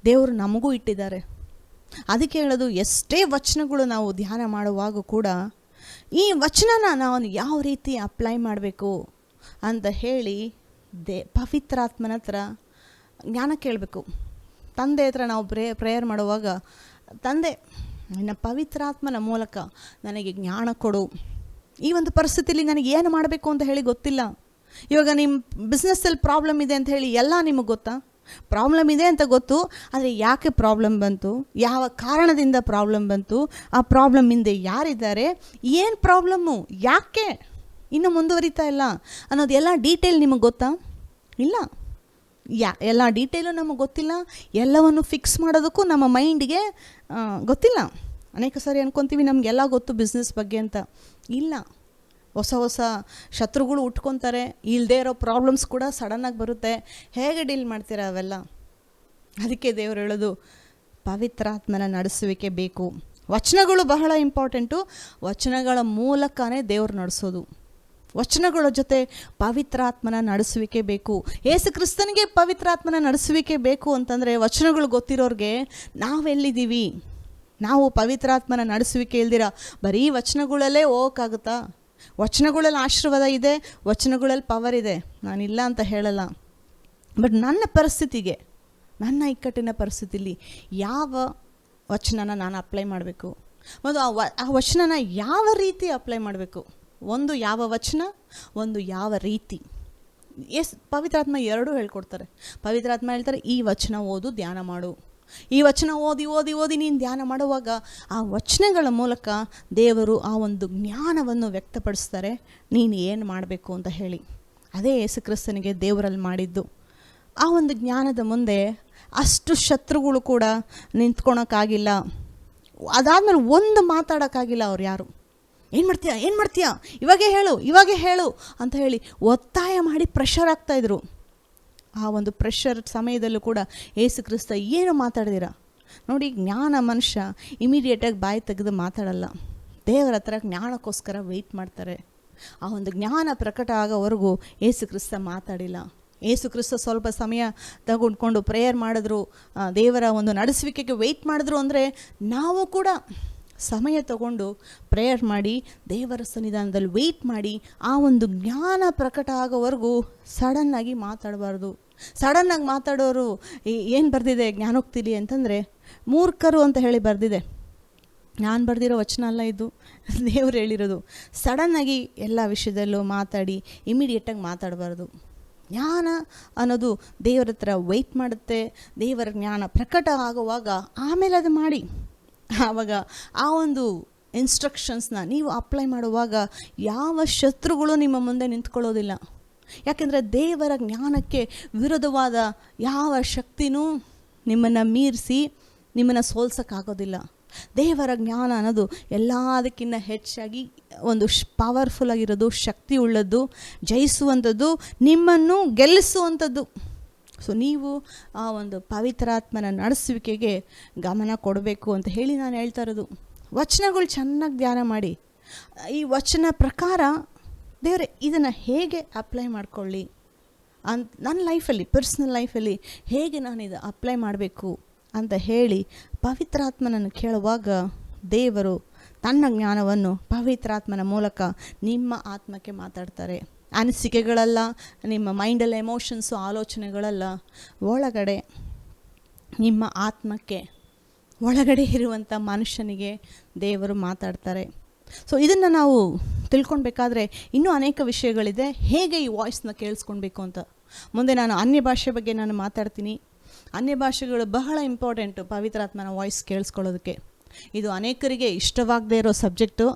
ದೇವರು ನಮಗೂ ಇಟ್ಟಿದ್ದಾರೆ. ಅದಕ್ಕೆ ಹೇಳೋದು, ಎಷ್ಟೇ ವಚನಗಳು ನಾವು ಧ್ಯಾನ ಮಾಡುವಾಗ ಕೂಡ ಈ ವಚನನ ನಾವು ಯಾವ ರೀತಿ ಅಪ್ಲೈ ಮಾಡಬೇಕು ಅಂತ ಹೇಳಿ ಪವಿತ್ರಾತ್ಮನ ಹತ್ರ ಜ್ಞಾನ ಕೇಳಬೇಕು. ತಂದೆ ಹತ್ರ ನಾವು ಪ್ರೇಯರ್ ಮಾಡುವಾಗ, ತಂದೆ ನಿನ್ನ ಪವಿತ್ರಾತ್ಮನ ಮೂಲಕ ನನಗೆ ಜ್ಞಾನ ಕೊಡು. ಈ ಒಂದು ಪರಿಸ್ಥಿತಿಯಲ್ಲಿ ನನಗೆ ಏನು ಮಾಡಬೇಕು ಅಂತ ಹೇಳಿ ಗೊತ್ತಿಲ್ಲ. ಇವಾಗ ನಿಮ್ಮ ಬಿಸ್ನೆಸ್ಸಲ್ಲಿ ಪ್ರಾಬ್ಲಮ್ ಇದೆ ಅಂತ ಹೇಳಿ ಎಲ್ಲ ನಿಮಗೆ ಗೊತ್ತಾ? ಪ್ರಾಬ್ಲಮ್ ಇದೆ ಅಂತ ಗೊತ್ತು, ಆದರೆ ಯಾಕೆ ಪ್ರಾಬ್ಲಮ್ ಬಂತು, ಯಾವ ಕಾರಣದಿಂದ ಪ್ರಾಬ್ಲಮ್ ಬಂತು, ಆ ಪ್ರಾಬ್ಲಮ್ ಹಿಂದೆ ಯಾರಿದ್ದಾರೆ, ಏನು ಪ್ರಾಬ್ಲಮ್ಮು, ಯಾಕೆ ಇನ್ನೂ ಮುಂದುವರಿತಾ ಇಲ್ಲ ಅನ್ನೋದು ಎಲ್ಲ ಡೀಟೇಲ್ ನಿಮಗೆ ಗೊತ್ತಾ? ಇಲ್ಲ, ಎಲ್ಲ ಡೀಟೇಲು ನಮಗೆ ಗೊತ್ತಿಲ್ಲ. ಎಲ್ಲವನ್ನು ಫಿಕ್ಸ್ ಮಾಡೋದಕ್ಕೂ ನಮ್ಮ ಮೈಂಡಿಗೆ ಗೊತ್ತಿಲ್ಲ. ಅನೇಕ ಸಾರಿ ಅಂದ್ಕೊತೀವಿ ನಮಗೆಲ್ಲ ಗೊತ್ತು ಬಿಸ್ನೆಸ್ ಬಗ್ಗೆ ಅಂತ. ಇಲ್ಲ, ಹೊಸ ಹೊಸ ಶತ್ರುಗಳು ಉಟ್ಕೊತಾರೆ, ಇಲ್ಲದೇ ಇರೋ ಪ್ರಾಬ್ಲಮ್ಸ್ ಕೂಡ ಸಡನ್ನಾಗಿ ಬರುತ್ತೆ. ಹೇಗೆ ಡೀಲ್ ಮಾಡ್ತೀರಾ ಅವೆಲ್ಲ? ಅದಕ್ಕೆ ದೇವರು ಹೇಳೋದು, ಪವಿತ್ರಾತ್ಮನ ನಡೆಸುವಿಕೆ ಬೇಕು. ವಚನಗಳು ಬಹಳ ಇಂಪಾರ್ಟೆಂಟು. ವಚನಗಳ ಮೂಲಕನೇ ದೇವರು ನಡೆಸೋದು. ವಚನಗಳ ಜೊತೆ ಪವಿತ್ರಾತ್ಮನ ನಡೆಸುವಿಕೆ ಬೇಕು. ಯೇಸು ಕ್ರಿಸ್ತನಿಗೆ ಪವಿತ್ರಾತ್ಮನ ನಡೆಸುವಿಕೆ ಬೇಕು ಅಂತಂದರೆ ವಚನಗಳು ಗೊತ್ತಿರೋರಿಗೆ ನಾವೆಲ್ಲಿದ್ದೀವಿ? ನಾವು ಪವಿತ್ರಾತ್ಮನ ನಡೆಸುವಿಕೆ ಇಲ್ದಿರ ಬರೀ ವಚನಗಳಲ್ಲೇ ಹೋಗೋಕ್ಕಾಗುತ್ತಾ? ವಚನಗಳಲ್ಲಿ ಆಶೀರ್ವಾದ ಇದೆ, ವಚನಗಳಲ್ಲಿ ಪವರ್ ಇದೆ, ನಾನಿಲ್ಲ ಅಂತ ಹೇಳಲ್ಲ. ಬಟ್ ನನ್ನ ಪರಿಸ್ಥಿತಿಗೆ, ನನ್ನ ಇಕ್ಕಟ್ಟಿನ ಪರಿಸ್ಥಿತಿಲಿ ಯಾವ ವಚನನ ನಾನು ಅಪ್ಲೈ ಮಾಡಬೇಕು ಮತ್ತು ಆ ವಚನನ ಯಾವ ರೀತಿ ಅಪ್ಲೈ ಮಾಡಬೇಕು. ಒಂದು ಯಾವ ವಚನ, ಒಂದು ಯಾವ ರೀತಿ. ಪವಿತ್ರಾತ್ಮ ಎರಡೂ ಹೇಳ್ಕೊಡ್ತಾರೆ. ಪವಿತ್ರಾತ್ಮ ಹೇಳ್ತಾರೆ, ಈ ವಚನ ಓದು, ಧ್ಯಾನ ಮಾಡು. ಈ ವಚನ ಓದಿ ಓದಿ ಓದಿ ನೀನು ಧ್ಯಾನ ಮಾಡುವಾಗ ಆ ವಚನಗಳ ಮೂಲಕ ದೇವರು ಆ ಒಂದು ಜ್ಞಾನವನ್ನು ವ್ಯಕ್ತಪಡಿಸ್ತಾರೆ, ನೀನು ಏನು ಮಾಡಬೇಕು ಅಂತ ಹೇಳಿ. ಅದೇ ಯೇಸು ಕ್ರಿಸ್ತನಿಗೆ ದೇವರಲ್ಲಿ ಮಾಡಿದ್ದು. ಆ ಒಂದು ಜ್ಞಾನದ ಮುಂದೆ ಅಷ್ಟು ಶತ್ರುಗಳು ಕೂಡ ನಿಂತ್ಕೊಳಕ್ಕಾಗಿಲ್ಲ. ಅದಾದಮೇಲೆ ಒಂದು ಮಾತಾಡೋಕ್ಕಾಗಿಲ್ಲ ಅವ್ರು ಯಾರು. ಏನು ಮಾಡ್ತೀಯಾ ಇವಾಗೇ ಹೇಳು ಅಂತ ಹೇಳಿ ಒತ್ತಾಯ ಮಾಡಿ ಪ್ರೆಷರ್ ಆಗ್ತಾಯಿದ್ರು. ಆ ಒಂದು ಪ್ರೆಷರ್ ಸಮಯದಲ್ಲೂ ಕೂಡ ಯೇಸು ಕ್ರಿಸ್ತ ಏನು ಮಾತಾಡಿದಿರ ನೋಡಿ. ಜ್ಞಾನ ಮನುಷ್ಯ ಇಮಿಡಿಯೇಟಾಗಿ ಬಾಯಿ ತೆಗೆದು ಮಾತಾಡಲ್ಲ. ದೇವರ ಹತ್ರ ಜ್ಞಾನಕ್ಕೋಸ್ಕರ ವೆಯ್ಟ್ ಮಾಡ್ತಾರೆ. ಆ ಒಂದು ಜ್ಞಾನ ಪ್ರಕಟ ಆಗೋವರೆಗೂ ಯೇಸು ಕ್ರಿಸ್ತ ಮಾತಾಡಿಲ್ಲ. ಯೇಸು ಕ್ರಿಸ್ತ ಸ್ವಲ್ಪ ಸಮಯ ತಗೊಂಡ್ಕೊಂಡು ಪ್ರೇಯರ್ ಮಾಡಿದ್ರು, ದೇವರ ಒಂದು ನಡೆಸುವಿಕೆಗೆ ವೆಯ್ಟ್ ಮಾಡಿದ್ರು. ಅಂದರೆ ನಾವು ಕೂಡ ಸಮಯ ತಗೊಂಡು ಪ್ರೇಯರ್ ಮಾಡಿ ದೇವರ ಸನ್ನಿಧಾನದಲ್ಲಿ ವೆಯ್ಟ್ ಮಾಡಿ ಆ ಒಂದು ಜ್ಞಾನ ಪ್ರಕಟ ಆಗೋವರೆಗೂ ಸಡನ್ನಾಗಿ ಮಾತಾಡಬಾರ್ದು. ಸಡನ್ನಾಗಿ ಮಾತಾಡೋರು ಏನು ಬರೆದಿದೆ ಜ್ಞಾನೋಕ್ತಿಲಿ ಅಂತಂದರೆ ಮೂರ್ಖರು ಅಂತ ಹೇಳಿ ಬರೆದಿದೆ. ನಾನು ಬರೆದಿರೋ ವಚನ ಅಲ್ಲ ಇದು, ದೇವರು ಹೇಳಿರೋದು. ಸಡನ್ನಾಗಿ ಎಲ್ಲ ವಿಷಯದಲ್ಲೂ ಮಾತಾಡಿ ಇಮಿಡಿಯೇಟಾಗಿ ಮಾತಾಡಬಾರ್ದು. ಜ್ಞಾನ ಅನ್ನೋದು ದೇವರ ಹತ್ರ ವೆಯ್ಟ್ ಮಾಡುತ್ತೆ. ದೇವರ ಜ್ಞಾನ ಪ್ರಕಟ ಆಗುವಾಗ ಆಮೇಲೆ ಅದು ಮಾಡಿ. ಆವಾಗ ಆ ಒಂದು ಇನ್ಸ್ಟ್ರಕ್ಷನ್ಸ್ನ ನೀವು ಅಪ್ಲೈ ಮಾಡುವಾಗ ಯಾವ ಶತ್ರುಗಳು ನಿಮ್ಮ ಮುಂದೆ ನಿಂತ್ಕೊಳ್ಳೋದಿಲ್ಲ. ಯಾಕೆಂದರೆ ದೇವರ ಜ್ಞಾನಕ್ಕೆ ವಿರೋಧವಾದ ಯಾವ ಶಕ್ತಿನೂ ನಿಮ್ಮನ್ನು ಮೀರಿಸಿ ನಿಮ್ಮನ್ನು ಸೋಲ್ಸೋಕ್ಕಾಗೋದಿಲ್ಲ. ದೇವರ ಜ್ಞಾನ ಅನ್ನೋದು ಎಲ್ಲದಕ್ಕಿಂತ ಹೆಚ್ಚಾಗಿ ಒಂದು ಪವರ್ಫುಲ್ಲಾಗಿರೋದು, ಶಕ್ತಿ ಉಳ್ಳದ್ದು, ಜಯಿಸುವಂಥದ್ದು, ನಿಮ್ಮನ್ನು ಗೆಲ್ಲಿಸುವಂಥದ್ದು. ಸೊ ನೀವು ಆ ಒಂದು ಪವಿತ್ರಾತ್ಮನ ನಡೆಸುವಿಕೆಗೆ ಗಮನ ಕೊಡಬೇಕು ಅಂತ ಹೇಳಿ ನಾನು ಹೇಳ್ತಾ ಇರೋದು. ವಚನಗಳು ಚೆನ್ನಾಗಿ ಧ್ಯಾನ ಮಾಡಿ, ಈ ವಚನ ಪ್ರಕಾರ ದೇವರೇ ಇದನ್ನು ಹೇಗೆ ಅಪ್ಲೈ ಮಾಡ್ಕೊಳ್ಳಿ ಅಂತ ನನ್ನ ಲೈಫಲ್ಲಿ, ಪರ್ಸ್ನಲ್ ಲೈಫಲ್ಲಿ ಹೇಗೆ ನಾನು ಇದು ಅಪ್ಲೈ ಮಾಡಬೇಕು ಅಂತ ಹೇಳಿ ಪವಿತ್ರಾತ್ಮನನ್ನು ಕೇಳುವಾಗ ದೇವರು ತನ್ನ ಜ್ಞಾನವನ್ನು ಪವಿತ್ರಾತ್ಮನ ಮೂಲಕ ನಿಮ್ಮ ಆತ್ಮಕ್ಕೆ ಮಾತಾಡ್ತಾರೆ. ಅನಿಸಿಕೆಗಳಲ್ಲ, ನಿಮ್ಮ ಮೈಂಡಲ್ಲಿ ಎಮೋಷನ್ಸು, ಆಲೋಚನೆಗಳಲ್ಲ, ಒಳಗಡೆ ನಿಮ್ಮ ಆತ್ಮಕ್ಕೆ ಒಳಗಡೆ ಇರುವಂಥ ಮನುಷ್ಯನಿಗೆ ದೇವರು ಮಾತಾಡ್ತಾರೆ. ಸೊ ಇದನ್ನು ನಾವು ತಿಳ್ಕೊಳ್ಬೇಕಾದ್ರೆ ಇನ್ನೂ ಅನೇಕ ವಿಷಯಗಳಿದೆ, ಹೇಗೆ ಈ ವಾಯ್ಸ್ನ ಕೇಳಿಸ್ಕೊಳ್ಬೇಕು ಅಂತ. ಮುಂದೆ ನಾನು ಅನ್ಯ ಭಾಷೆ ಬಗ್ಗೆ ನಾನು ಮಾತಾಡ್ತೀನಿ. ಅನ್ಯ ಭಾಷೆಗಳು ಬಹಳ ಇಂಪಾರ್ಟೆಂಟು ಪವಿತ್ರಾತ್ಮನ ವಾಯ್ಸ್ ಕೇಳಿಸ್ಕೊಳ್ಳೋದಕ್ಕೆ. ಇದು ಅನೇಕರಿಗೆ ಇಷ್ಟವಾಗದೇ ಇರೋ ಸಬ್ಜೆಕ್ಟು.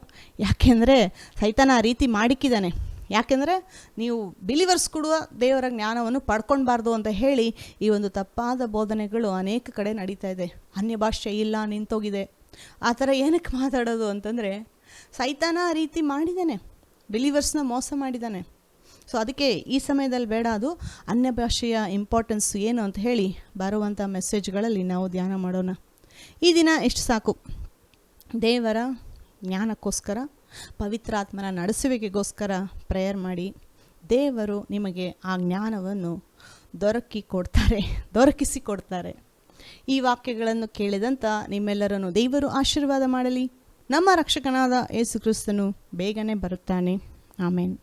ಯಾಕೆಂದರೆ ಸೈತಾನ ಆ ರೀತಿ ಮಾಡಿಕ್ಕಿದ್ದಾನೆ. ಯಾಕೆಂದರೆ ನೀವು ಬಿಲಿವರ್ಸ್ ಕೊಡುವ ದೇವರ ಜ್ಞಾನವನ್ನು ಪಡ್ಕೊಳ್ಬಾರ್ದು ಅಂತ ಹೇಳಿ ಈ ಒಂದು ತಪ್ಪಾದ ಬೋಧನೆಗಳು ಅನೇಕ ಕಡೆ ನಡೀತಾ ಇದೆ. ಅನ್ಯ ಭಾಷೆ ಇಲ್ಲ, ನಿಂತೋಗಿದೆ. ಆ ಥರ ಏನಕ್ಕೆ ಮಾತಾಡೋದು ಅಂತಂದರೆ ಸೈತಾನ ಆ ರೀತಿ ಮಾಡಿದ್ದಾನೆ, ಬಿಲಿವರ್ಸ್ನ ಮೋಸ ಮಾಡಿದ್ದಾನೆ. ಸೊ ಅದಕ್ಕೆ ಈ ಸಮಯದಲ್ಲಿ ಬೇಡ, ಅದು ಅನ್ಯ ಭಾಷೆಯ ಇಂಪಾರ್ಟೆನ್ಸ್ ಏನು ಅಂತ ಹೇಳಿ ಬರುವಂಥ ಮೆಸೇಜ್ಗಳಲ್ಲಿ ನಾವು ಧ್ಯಾನ ಮಾಡೋಣ. ಈ ದಿನ ಎಷ್ಟು ಸಾಕು. ದೇವರ ಜ್ಞಾನಕ್ಕೋಸ್ಕರ, ಪವಿತ್ರಾತ್ಮನ ನಡೆಸುವಿಕೆಗೋಸ್ಕರ ಪ್ರೇಯರ್ ಮಾಡಿ. ದೇವರು ನಿಮಗೆ ಆ ಜ್ಞಾನವನ್ನು ದೊರಕಿಸಿ ಕೊಡ್ತಾರೆ. ಈ ವಾಕ್ಯಗಳನ್ನು ಕೇಳಿದಂಥ ನಿಮ್ಮೆಲ್ಲರನ್ನು ದೇವರು ಆಶೀರ್ವಾದ ಮಾಡಲಿ. ನಮ್ಮ ರಕ್ಷಕನಾದ ಯೇಸು ಕ್ರಿಸ್ತನು ಬೇಗನೆ ಬರುತ್ತಾನೆ. ಆಮೇನ್.